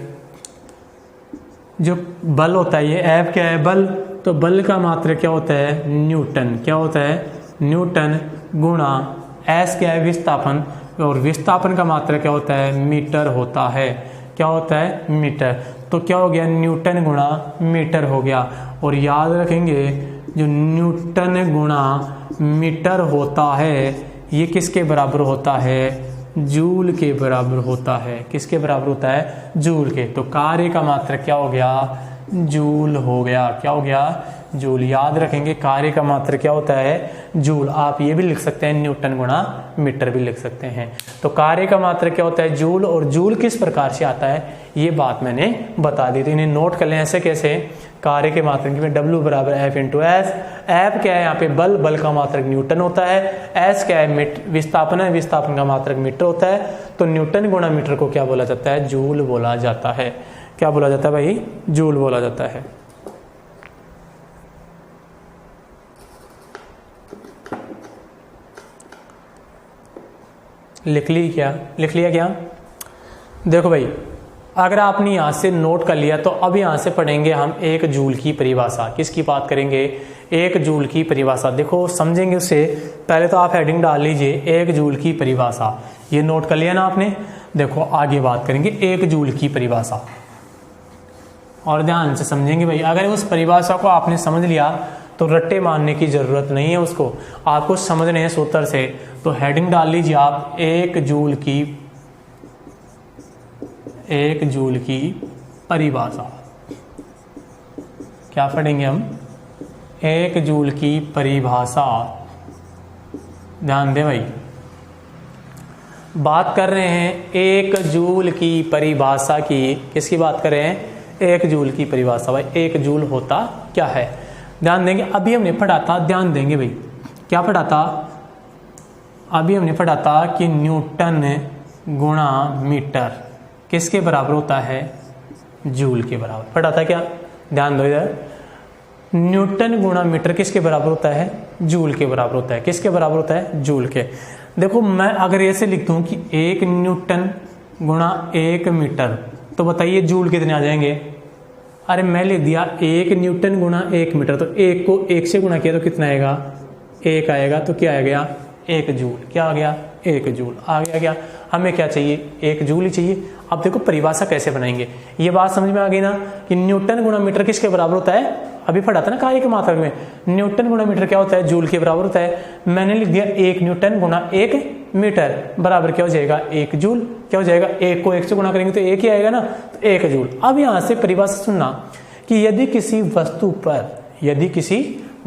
Speaker 1: जो बल होता है ये F क्या है, बल। तो बल का मात्रक क्या होता है, न्यूटन। क्या होता है, न्यूटन गुणा S क्या है, विस्थापन। और विस्थापन का मात्रक क्या होता है, मीटर होता है। क्या होता है, मीटर। तो क्या हो गया, न्यूटन गुणा मीटर हो गया। और याद रखेंगे जो न्यूटन गुणा मीटर होता है ये किसके बराबर होता है, जूल के बराबर होता है। किसके बराबर होता है, जूल के। तो कार्य का मात्रक क्या हो गया, जूल हो गया। क्या हो गया, जूल। याद रखेंगे कार्य का मात्रक क्या होता है, जूल। आप ये भी लिख सकते हैं न्यूटन गुणा मीटर भी लिख सकते हैं। तो कार्य का मात्रक क्या होता है, जूल। और जूल किस प्रकार से आता है ये बात मैंने बता दी थी, इन्हें नोट कर लें। ऐसे कैसे, कार्य के मात्रक में W बराबर F इंटू एस। F क्या है यहाँ पे, बल। बल का मात्रक न्यूटन होता है। S क्या है, विस्थापन है। विस्थापन का मात्रक मीटर होता है। तो न्यूटन गुणा मीटर को क्या बोला जाता है, जूल बोला जाता है। क्या बोला जाता है भाई, जूल बोला जाता है। लिख लिया क्या। देखो भाई अगर आपने यहाँ से नोट कर लिया तो अब यहाँ से पढ़ेंगे हम एक जूल की परिभाषा। किसकी बात करेंगे, एक जूल की परिभाषा। देखो समझेंगे उससे पहले तो आप हेडिंग डाल लीजिए एक जूल की परिभाषा। ये नोट कर लिया ना आपने। देखो आगे बात करेंगे एक जूल की परिभाषा और ध्यान से समझेंगे भाई। अगर उस परिभाषा को आपने समझ लिया तो रट्टे मारने की जरूरत नहीं है, उसको आपको समझने हैं सूत्र से। तो हेडिंग डाल लीजिए आप एक जूल की परिभाषा। क्या पढ़ेंगे हम, एक जूल की परिभाषा। ध्यान दें भाई, बात कर रहे हैं एक जूल की परिभाषा की। किसकी बात कर रहे हैं, एक जूल की परिभाषा। भाई एक जूल होता क्या है, ध्यान देंगे। अभी हमने पढ़ा था, ध्यान देंगे भाई, क्या पढ़ा था, अभी हमने पढ़ा था कि न्यूटन गुणा मीटर किसके बराबर होता है, जूल के बराबर। पढ़ा था क्या, ध्यान दो इधर। न्यूटन गुणा मीटर किसके बराबर होता है, जूल के बराबर होता है। किसके बराबर होता है, जूल के। देखो मैं अगर ऐसे लिख दूं कि एक न्यूटन गुणा एक मीटर तो बताइए जूल कितने आ जाएंगे। अरे मैं लिख दिया एक न्यूटन गुणा एक मीटर, तो एक को एक से गुणा किया तो कितना आएगा, एक आएगा। तो क्या आ गया, एक जूल। क्या आ गया, एक जूल आ गया। क्या हमें क्या चाहिए, एक जूल ही चाहिए। अब देखो परिभाषा कैसे बनाएंगे, ये बात समझ में आ गई ना कि न्यूटन गुणा मीटर किसके बराबर होता है। अभी पढ़ा था ना कार्य के मात्रक में, न्यूटन गुणा मीटर क्या होता है, जूल के बराबर होता है। मैंने लिख दिया एक न्यूटन गुणा एक मीटर बराबर क्या हो जाएगा, एक जूल। क्या हो जाएगा, एक को एक से गुणा करेंगे तो एक ही आएगा ना, तो एक जूल। अब यहां से परिभाषा सुनना कि यदि किसी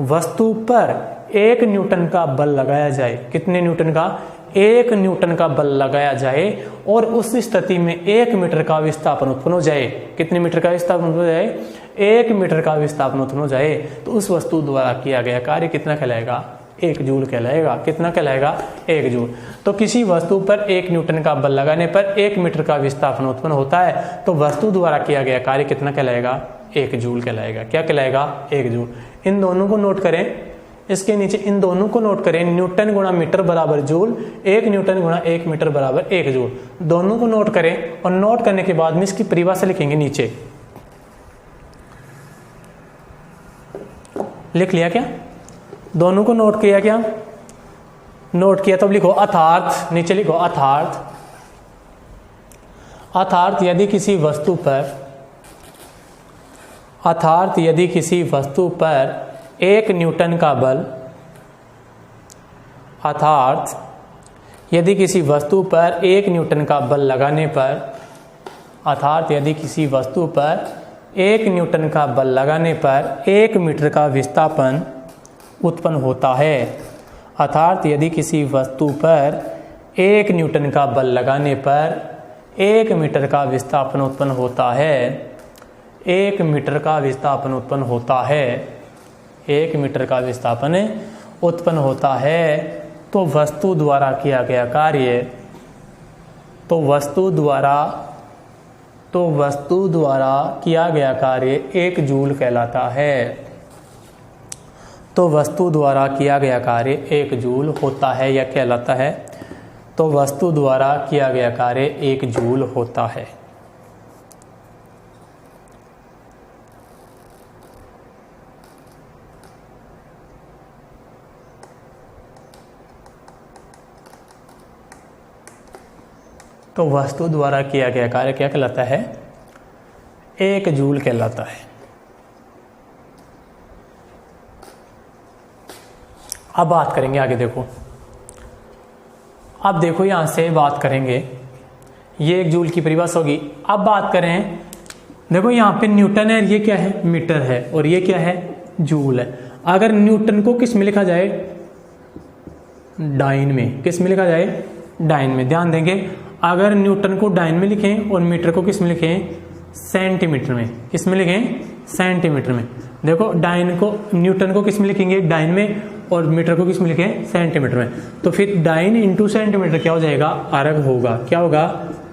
Speaker 1: वस्तु पर एक न्यूटन का बल लगाया जाए, कितने न्यूटन का, एक न्यूटन का बल लगाया जाए और उस स्थिति में एक मीटर का विस्थापन उत्पन्न हो जाए। कितने मीटर का विस्थापन उत्पन्न हो जाए, एक मीटर का विस्थापन उत्पन्न हो जाए, तो उस वस्तु द्वारा किया गया कार्य कितना कहलाएगा, एक जूल कहलाएगा। कितना कहलाएगा, एक जूल। तो किसी वस्तु पर एक न्यूटन का बल लगाने पर एक मीटर का विस्थापन उत्पन्न होता है, तो वस्तु द्वारा किया गया कार्य कितना कहलाएगा, एक जूल कहलाएगा। क्या कहलाएगा, एक जूल। इन दोनों को नोट करें, इसके नीचे इन दोनों को नोट करें, न्यूटन गुणा मीटर बराबर जूल, एक न्यूटन गुणा एक मीटर बराबर एक जूल। दोनों को नोट करें और नोट करने के बाद में इसकी परिभाषा लिखेंगे नीचे। लिख लिया क्या, दोनों को नोट किया क्या, नोट किया तो लिखो अर्थात, नीचे लिखो अर्थात यदि किसी वस्तु पर एक न्यूटन का बल अर्थात यदि किसी वस्तु पर 1 न्यूटन का बल लगाने पर, अर्थात यदि किसी वस्तु पर 1 न्यूटन का बल लगाने पर 1 मीटर का विस्थापन उत्पन्न होता है। अर्थात यदि किसी वस्तु पर 1 न्यूटन का बल लगाने पर 1 मीटर का विस्थापन उत्पन्न होता है, 1 मीटर का विस्थापन उत्पन्न होता है, 1 मीटर का विस्थापन उत्पन्न होता है, तो वस्तु द्वारा किया गया कार्य, तो वस्तु द्वारा किया गया कार्य 1 जूल कहलाता है। तो वस्तु द्वारा किया गया कार्य 1 जूल होता है या कहलाता है। तो वस्तु द्वारा किया गया कार्य 1 जूल होता है। तो वस्तु द्वारा किया गया कार्य क्या कहलाता है? 1 जूल कहलाता है। अब बात करेंगे आगे, देखो अब देखो यहां से बात करेंगे, ये 1 जूल की परिभाषा होगी। अब बात करें, देखो यहां पे न्यूटन है, ये क्या है? मीटर है, और ये क्या है? जूल है। अगर न्यूटन को किस में लिखा जाए? डाइन में। किस में लिखा जाए? डाइन में। ध्यान देंगे, अगर न्यूटन को डाइन में लिखें और मीटर को किस में लिखें? सेंटीमीटर में। किस में लिखें? सेंटीमीटर में। देखो डाइन को, न्यूटन को किस में लिखेंगे? डाइन में, और मीटर को किस में लिखें? सेंटीमीटर में। तो फिर डाइन इंटू सेंटीमीटर क्या हो जाएगा? अर्ग होगा। क्या होगा?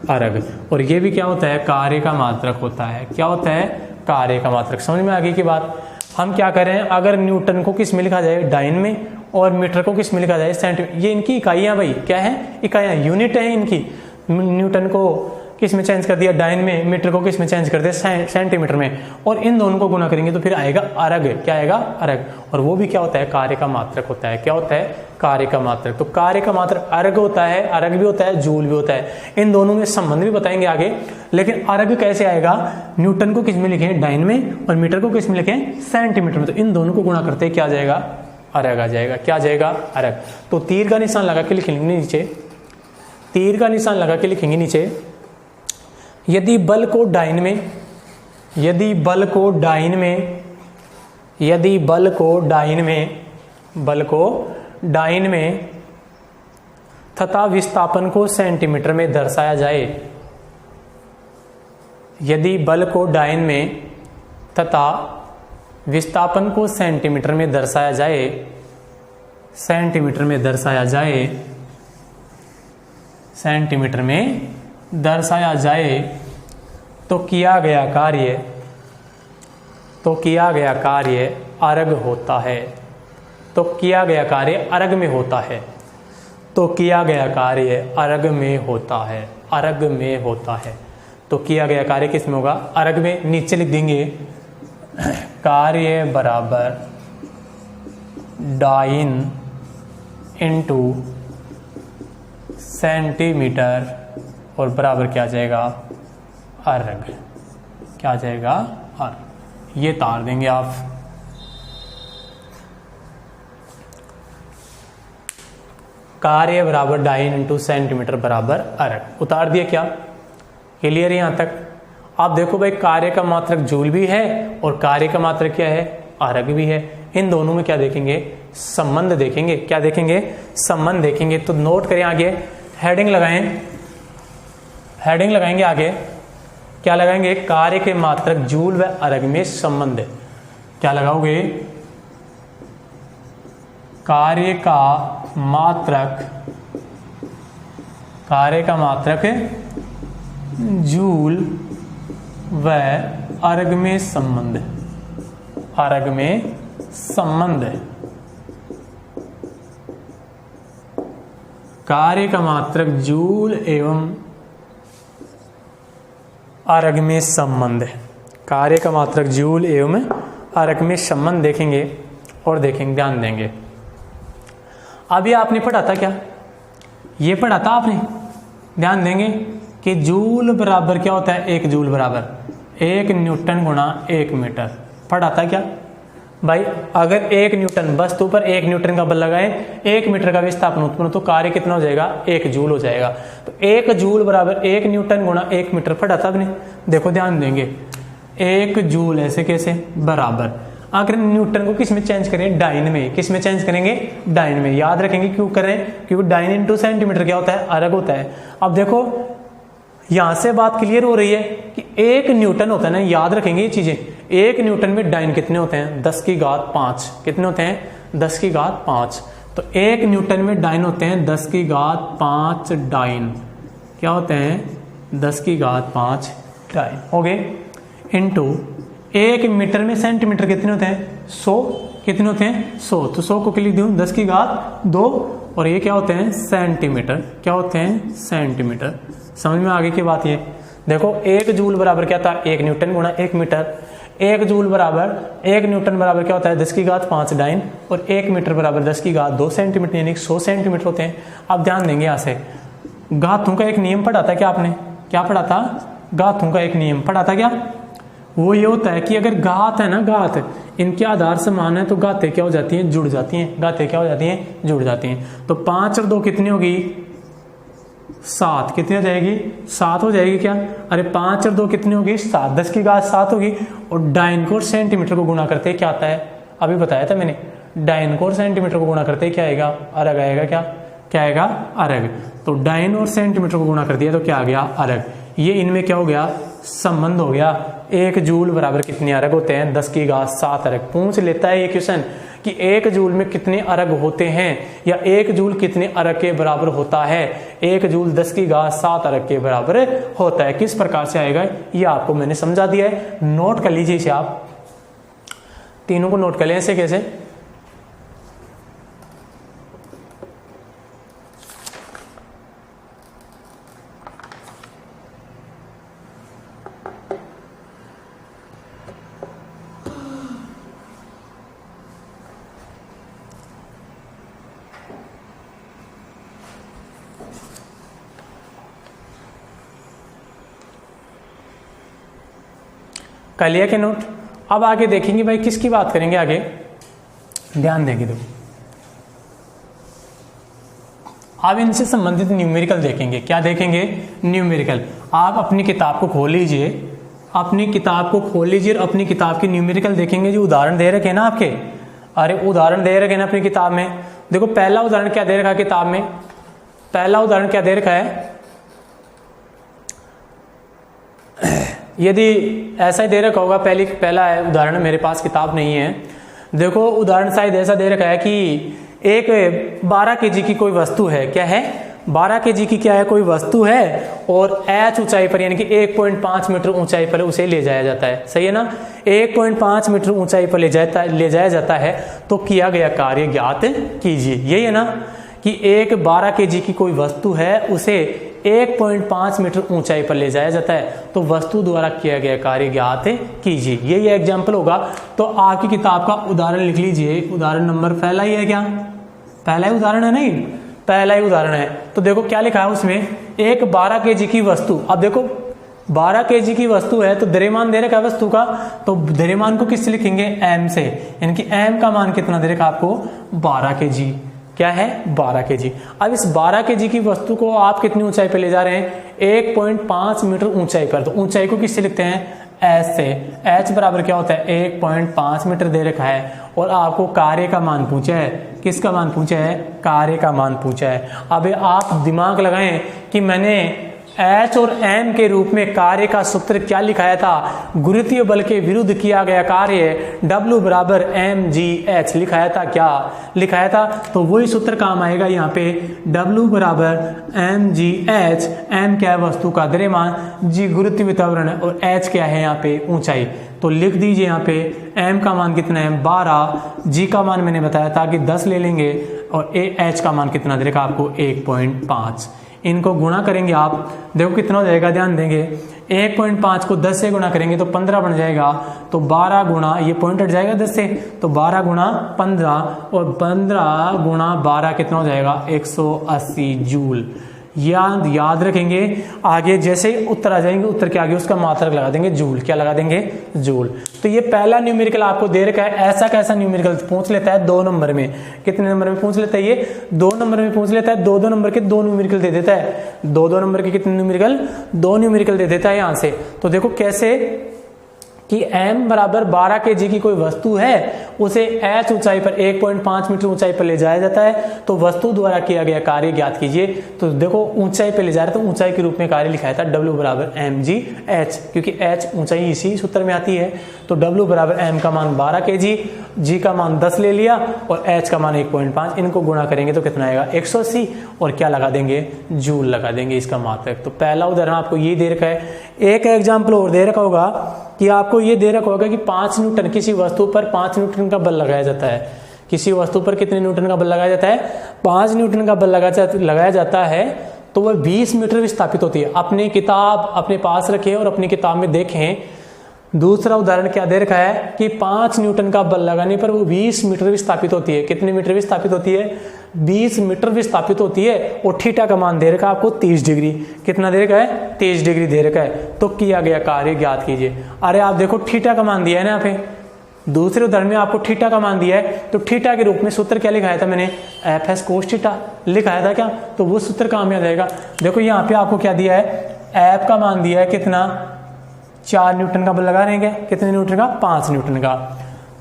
Speaker 1: अर्ग। और ये भी क्या होता है? कार्य का मात्रक होता है। क्या होता है? कार्य का मात्रक। समझ में आगे की बात? हम क्या करें, अगर न्यूटन को किस में लिखा जाए? डाइन में, और मीटर को किस में लिखा जाए? सेंटीमीटर। ये इनकी इकाइयां भाई क्या है? इकाइयां, यूनिट है इनकी। न्यूटन को किस में चेंज कर दिया? डाइन में। मीटर को किस में चेंज कर दिया? सेंटीमीटर में। और इन दोनों को गुना करेंगे तो फिर आएगा अर्ग। क्या आएगा? अर्ग। और वो भी क्या होता है? कार्य का मात्रक होता है। क्या होता है? कार्य का मात्रक। तो कार्य का मात्रक अर्ग होता है, अर्ग भी होता है, जूल भी होता है। इन दोनों में संबंध भी बताएंगे आगे। लेकिन अर्ग कैसे आएगा? न्यूटन को किस में लिखें? डाइन में, और मीटर को किस में लिखें? सेंटीमीटर में। तो इन दोनों को गुणा करते क्या आ जाएगा? अर्ग आ जाएगा। क्या आ जाएगा? अर्ग। तो तीर का निशान लगा के लिखेंगे नीचे, तीर का निशान लगा के लिखेंगे नीचे, यदि बल को डाइन में, यदि बल को डाइन में, यदि बल को डाइन में, बल को डाइन में तथा विस्थापन को सेंटीमीटर में दर्शाया जाए, यदि बल को डाइन में तथा विस्थापन को सेंटीमीटर में दर्शाया जाए, सेंटीमीटर में दर्शाया जाए, सेंटीमीटर में दर्शाया जाए, तो किया गया कार्य, तो किया गया कार्य अर्ग होता है। तो किया गया कार्य अर्ग में होता है। तो किया गया कार्य अर्ग में होता है। अर्ग में होता है। तो किया गया कार्य किस में होगा? अर्ग में। नीचे लिख देंगे कार्य बराबर डाइन इंटू सेंटीमीटर, और बराबर क्या आ जाएगा? अर्ग। क्या आ जाएगा? अर्ग। ये तार देंगे आप। कार्य बराबर डाइन इंटू सेंटीमीटर बराबर अर्ग। उतार दिया क्या? क्लियर है यहां तक? आप देखो भाई, कार्य का मात्रक जूल भी है और कार्य का मात्रक क्या है? अर्ग भी है। इन दोनों में क्या देखेंगे? संबंध देखेंगे। क्या देखेंगे? संबंध देखेंगे। तो नोट करें आगे, हेडिंग लगाएं, हेडिंग लगाएंगे आगे। क्या लगाएंगे? कार्य के मात्रक जूल व अर्ग में संबंध। क्या लगाओगे? कार्य का मात्रक, कार्य का मात्रक जूल व अर्ग में संबंध, अर्ग में संबंध। कार्य का मात्रक जूल एवं अर्ग में संबंध। कार्य का मात्रक जूल एवं अर्ग में संबंध देखेंगे और देखेंगे, ध्यान देंगे। अभी आपने पढ़ा था क्या? ये पढ़ा था आपने। ध्यान देंगे कि जूल बराबर क्या होता है? 1 जूल बराबर 1 न्यूटन गुणा 1 मीटर। पढ़ा था क्या? भाई अगर 1 न्यूटन वस्तु पर 1 न्यूटन का बल लगाए 1 मीटर का विस्थापन उत्पन्न, तो कार्य कितना हो जाएगा, 1 जूल हो जाएगा। तो 1 जूल बराबर 1 न्यूटन गुणा 1 मीटर फटा तब नहीं, देखो ध्यान देंगे 1 जूल ऐसे कैसे बराबर, अगर न्यूटन को किस में चेंज करें, डाइन में, किस में चेंज करेंगे, डाइन में। याद रखेंगे क्यों करें, क्योंकि डाइन इंटू सेंटीमीटर क्या होता है, अर्ग होता है। अब देखो यहां से बात क्लियर हो रही है कि 1 न्यूटन होता है ना, याद रखेंगे ये चीजें। 1 न्यूटन में डाइन कितने होते हैं, 10 की घात 5, कितने होते हैं, 10 की घात 5। तो 1 न्यूटन में डाइन होते हैं 10 की घात 5 डाइन, क्या होते हैं, 10 की घात 5 डाइन हो गए, इनटू 1 मीटर में सेंटीमीटर कितने होते हैं, 100, कितने होते हैं, 100। तो 100 को लिख दूं 10 की घात 2, और ये क्या होते हैं, सेंटीमीटर, क्या होते हैं, सेंटीमीटर। समझ में आगे की बात ये देखो 1 जूल बराबर क्या था, 1 न्यूटन गुणा 1 मीटर। 1 जूल बराबर 1 न्यूटन बराबर क्या होता है, 10 की घात 5 डाइन, और 1 मीटर बराबर 10 की घात 2 सेंटीमीटर, यानी 100 सेंटीमीटर होते हैं। अब ध्यान देंगे यहाँ से घातों का एक नियम पढ़ा था क्या आपने, क्या पढ़ा था, घातों का एक नियम पढ़ा था क्या, वो ये होता है कि अगर घात है ना, घात इनके आधार समान है तो घातें क्या हो जाती हैं, जुड़ जाती हैं, घातें क्या हो जाती हैं, जुड़ जाती हैं। तो 5 और 2 कितनी होगी, 7, कितनी हो जाएगी, 7 हो जाएगी क्या, अरे 5 और 2 कितनी होगी, 7, 10 की घात 7 होगी। और डाइन को सेंटीमीटर को गुणा करते क्या आता है, अभी बताया था मैंने, डाइन को सेंटीमीटर को गुणा करते क्या आएगा, अर्ग आएगा, क्या आएगा, अर्ग। तो डाइन और सेंटीमीटर को गुणा कर दिया तो क्या आ गया, अर्ग। ये इनमें क्या हो गया, संबंध हो गया। 1 जूल बराबर कितने अर्ग होते हैं, 10 की घात 7 अर्ग। पूछ लेता है ये क्वेश्चन कि 1 जूल में कितने अर्ग होते हैं, या 1 जूल कितने अर्ग के बराबर होता है। 1 जूल 10 की घात 7 अर्ग के बराबर होता है। किस प्रकार से आएगा ये आपको मैंने समझा दिया है, नोट कर लीजिए इसे, आप तीनों को नोट कर लें। ऐसे कैसे, कर लिया क्या नोट। अब आगे देखेंगे भाई किसकी बात करेंगे, आगे ध्यान देंगे। देखो अब इनसे संबंधित न्यूमेरिकल देखेंगे। क्या देखेंगे, न्यूमेरिकल। आप अपनी किताब को खोल लीजिए, अपनी किताब को खोल लीजिए और अपनी किताब की न्यूमेरिकल देखेंगे। जो उदाहरण दे रखे हैं ना आपके, अरे उदाहरण दे रखे हैं ना अपनी किताब में। देखो पहला उदाहरण क्या दे रखा है किताब में, पहला उदाहरण क्या दे रखा है, यदि ऐसा ही दे रखा होगा, पहला है उदाहरण, मेरे पास किताब नहीं है। देखो उदाहरण शायद ऐसा दे रखा है कि एक 12 kg की कोई वस्तु है, क्या है, 12 kg की क्या है, कोई वस्तु है, और h ऊंचाई पर यानी कि 1.5 मीटर ऊंचाई पर उसे ले जाया जाता है। सही है ना, 1.5 मीटर ऊंचाई पर ले जाया जाता है। तो किया गया कार्य ज्ञात कीजिए। यही है ना कि एक 12 kg की कोई वस्तु है, उसे 1.5 मीटर ऊंचाई पर ले जाया जाता है, तो वस्तु द्वारा किया गया कार्य ज्ञात कीजिए। यही एग्जाम्पल होगा। तो आपकी किताब का उदाहरण लिख लीजिए। उदाहरण नंबर पहला ही है, क्या पहला ही उदाहरण है, नहीं पहला ही उदाहरण है। तो देखो क्या लिखा है उसमें, एक 12 kg की वस्तु। अब देखो 12 kg की वस्तु है तो द्रव्यमान दे रखा है वस्तु का, तो द्रव्यमान को किससे लिखेंगे, m से, यानी कि m का मान कितना दे रखा आपको, 12 kg। क्या है, 12 kg। अब इस 12 kg की वस्तु को आप कितनी ऊंचाई पर ले जा रहे हैं, 1.5 मीटर ऊंचाई पर। तो ऊंचाई को किससे लिखते हैं, h से। h बराबर क्या होता है, 1.5 मीटर दे रखा है, और आपको कार्य का मान पूछा है। किसका मान पूछा है, कार्य का मान पूछा है। अब आप दिमाग लगाएं कि मैंने H और M के रूप में कार्य का सूत्र क्या लिखाया था, गुरुत्वीय बल के विरुद्ध किया गया कार्य W बराबर mgh लिखाया था। क्या लिखाया था, तो वही सूत्र काम आएगा यहाँ पे। W बराबर mgh, m क्या है वस्तु का द्रव्यमान, g गुरुत्वीय त्वरण और h क्या है यहाँ पे ऊंचाई। तो लिख दीजिए यहाँ पे m का मान कितना है 12, g का मान मैंने बताया था कि 10 ले लेंगे, और h का मान कितना दे रखा आपको 1.5। इनको गुणा करेंगे आप, देखो कितना हो जाएगा, ध्यान देंगे 1.5 को 10 से गुणा करेंगे तो 15 बन जाएगा। तो 12 गुणा, ये पॉइंट हट जाएगा 10 से, तो 12 गुणा 15, और 15 गुणा 12 कितना हो जाएगा 180 जूल। याद रखेंगे। आगे जैसे ही उत्तर आ जाएंगे, उत्तर के आगे उसका मात्रक लगा देंगे जूल। क्या लगा देंगे? जूल। तो ये पहला न्यूमेरिकल आपको दे रखा है। ऐसा कैसा न्यूमेरिकल पूछ लेता है 2 नंबर में? कितने नंबर में पूछ लेता है ये? 2 नंबर में पूछ लेता है। 2 नंबर के 2 न्यूमेरिकल दे देता है। 2 नंबर के कितने न्यूमेरिकल? 2 न्यूमेरिकल दे देता है यहाँ से। तो देखो कैसे कि m बराबर 12 kg की कोई वस्तु है, उसे h ऊंचाई पर 1.5 मीटर ऊंचाई पर ले जाया जाता है, तो वस्तु द्वारा किया गया कार्य ज्ञात कीजिए। तो देखो ऊंचाई पे ले जा रहे, तो ऊंचाई के रूप में कार्य लिखाया था W बराबर mg h, क्योंकि h ऊंचाई इसी सूत्र में आती है। तो W बराबर m का मान 12 kg, g का मान 10 ले लिया और h का मान 1.5, इनको गुणा करेंगे तो कितना आएगा? 180, और क्या लगा देंगे? जूल लगा देंगे इसका मात्रक। तो पहला उदाहरण आपको ये दे रखा है। एक एग्जाम्पल और दे रखा होगा कि आपको ये दे रखा होगा कि 5 न्यूटन किसी वस्तु पर 5 न्यूटन का बल लगाया जाता है। किसी वस्तु पर कितने न्यूटन का बल लगाया जाता है? 5 न्यूटन का बल लगाया जाता है, तो वह 20 मीटर विस्थापित होती है। अपनी किताब अपने पास रखें और अपनी किताब में देखें। दूसरा उदाहरण क्या दे रखा है कि 5 न्यूटन का बल लगाने पर वो 20 मीटर विस्थापित होती है। कितने मीटर विस्थापित होती है? 20 मीटर विस्थापित होती है। और थीटा का मान दे रखा है आपको 30 डिग्री। कितना दे रखा है? 30 डिग्री दे रखा है। तो किया गया कार्य ज्ञात कीजिए। अरे आप देखो थीटा का मान दिया है ना यहाँ पे। दूसरे उदाहरण में आपको थीटा का मान दिया है, तो थीटा के रूप में सूत्र क्या लिखाया था मैंने? एफ एस कोस थीटा लिखाया था क्या? तो वो सूत्र काम याद आएगा। देखो यहाँ पे आपको क्या दिया है? एफ का मान दिया है कितना? 4 न्यूटन का बल लगा रहे हैं। कितने न्यूटन का? 5 न्यूटन का।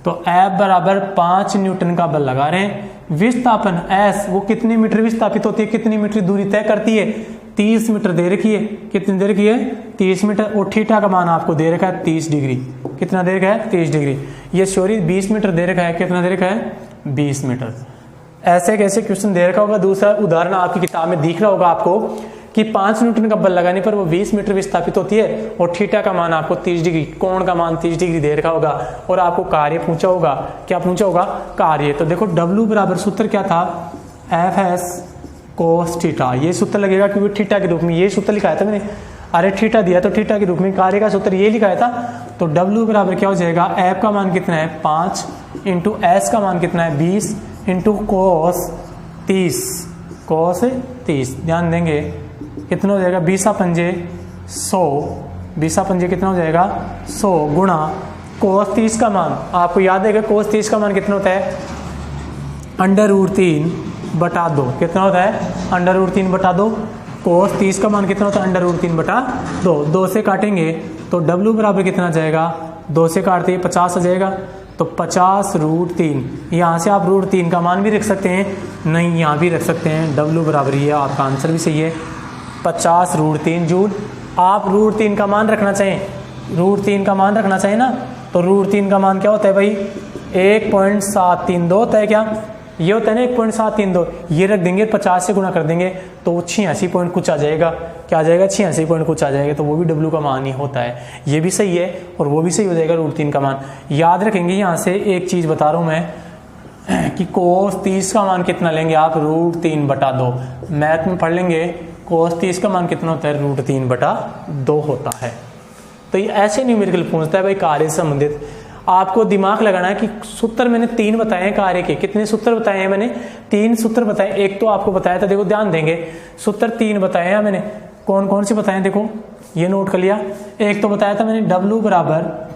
Speaker 1: तो F बराबर 5 न्यूटन का बल लगा रहे हैं। विस्थापन S वो कितनी मीटर विस्थापित होती है? कितनी मीटर दूरी तय करती है? 30 मीटर दे रखी है। कितनी दे रखी है? 30 मीटर। और थीटा का मान आपको दे रखा है 30 डिग्री। कितना दे रखा है? 30 डिग्री। ये सॉरी 20 मीटर दे रखा है। कितना दे रखा है? 20 मीटर। ऐसे कैसे क्वेश्चन दे रखा होगा। दूसरा उदाहरण आपकी किताब में दिख रहा होगा आपको कि 5 न्यूटन का बल लगाने पर वो 20 मीटर विस्थापित होती है और थीटा का मान आपको 30 डिग्री, कोण का मान 30 डिग्री दे रखा होगा और आपको कार्य पूछा होगा। क्या पूछा होगा? कार्य। तो देखो W बराबर सूत्र क्या था? F S cos theta. ये सूत्र लगेगा क्योंकि थीटा के रूप में ये सूत्र लिखाया था मैंने। अरे थीटा दिया तो थीटा के रूप में कार्य का सूत्र ये लिखाया था। तो W बराबर क्या हो जाएगा? एफ का मान कितना है? 5 इंटू एस का मान कितना है? 20 इंटू कोस 30। कोस 30 ध्यान देंगे कितना हो जाएगा? 20 पंजे 100। 20 पंजे कितना हो जाएगा? 100 गुणा कोस 30 का मान आपको याद है कि कोस 30 का मान कितना होता है? √3/2। कितना होता है? √3/2। कोस 30 का मान कितना होता है? √3/2। 2 से काटेंगे तो W बराबर कितना जाएगा? 2 से काटते ही 50 आ जाएगा। तो 50√3। यहाँ से आप √3 का मान भी रख सकते हैं, नहीं यहाँ भी रख सकते हैं। W बराबर ये आपका आंसर भी सही है 50√3 जूल। आप √3 का मान रखना चाहें, √3 का मान रखना चाहें ना, तो √3 का मान क्या होता है भाई? 1.732 होता है। क्या ये होता है ना 1.732? ये रख देंगे 50 से गुणा कर देंगे तो 86 पॉइंट कुछ आ जाएगा। क्या आ जाएगा? 86 पॉइंट कुछ आ जाएगा। तो वो भी W का मान ही होता है। ये भी सही है और वो भी सही हो जाएगा √3 का मान। याद रखेंगे यहाँ से एक चीज बता रहा हूँ मैं कि कोस 30 का मान कितना लेंगे आप? √3/2। मैथ में पढ़ लेंगे कोस 30 का मान कितना होता है? √3/2 होता है। तो ये ऐसे न्यूमेरिकल पूछता है भाई कार्य से संबंधित। आपको दिमाग लगाना है कि सूत्र मैंने 3 बताए हैं कार्य के। कितने सूत्र बताए हैं मैंने? 3 सूत्र बताए। एक तो आपको बताया था, देखो ध्यान देंगे, सूत्र 3 बताए हैं मैंने। कौन कौन से बताए? देखो ये नोट कर लिया। एक तो बताया था मैंने W बराबर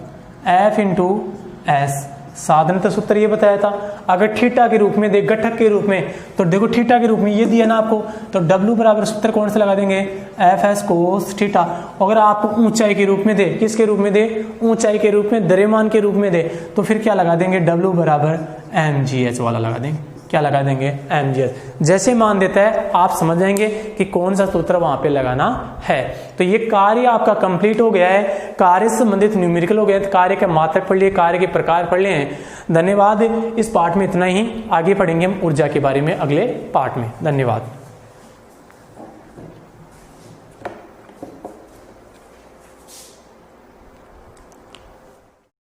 Speaker 1: F इंटू एस। साधारणतः सूत्र ये बताया था। अगर थीटा के रूप में दे, घटक के रूप में, तो देखो थीटा के रूप में ये दिया ना आपको, तो W बराबर सूत्र कौन से लगा देंगे? F S cos theta. अगर आपको ऊंचाई के रूप में दे, किसके रूप में दे? ऊंचाई के रूप में, द्रव्यमान के रूप में दे, तो फिर क्या लगा देंगे? W बराबर mgh वाला लगा देंगे। क्या लगा देंगे? mgh। जैसे मान देता है आप समझ जाएंगे कि कौन सा सूत्र वहां पे लगाना है। तो ये कार्य आपका कंप्लीट हो गया है। कार्य से संबंधित न्यूमेरिकल हो गया। तो कार्य के मात्रक पढ़ लिए, कार्य के प्रकार पढ़ लिए हैं। धन्यवाद। इस पार्ट में इतना ही। आगे पढ़ेंगे हम ऊर्जा के बारे में अगले पार्ट में। धन्यवाद।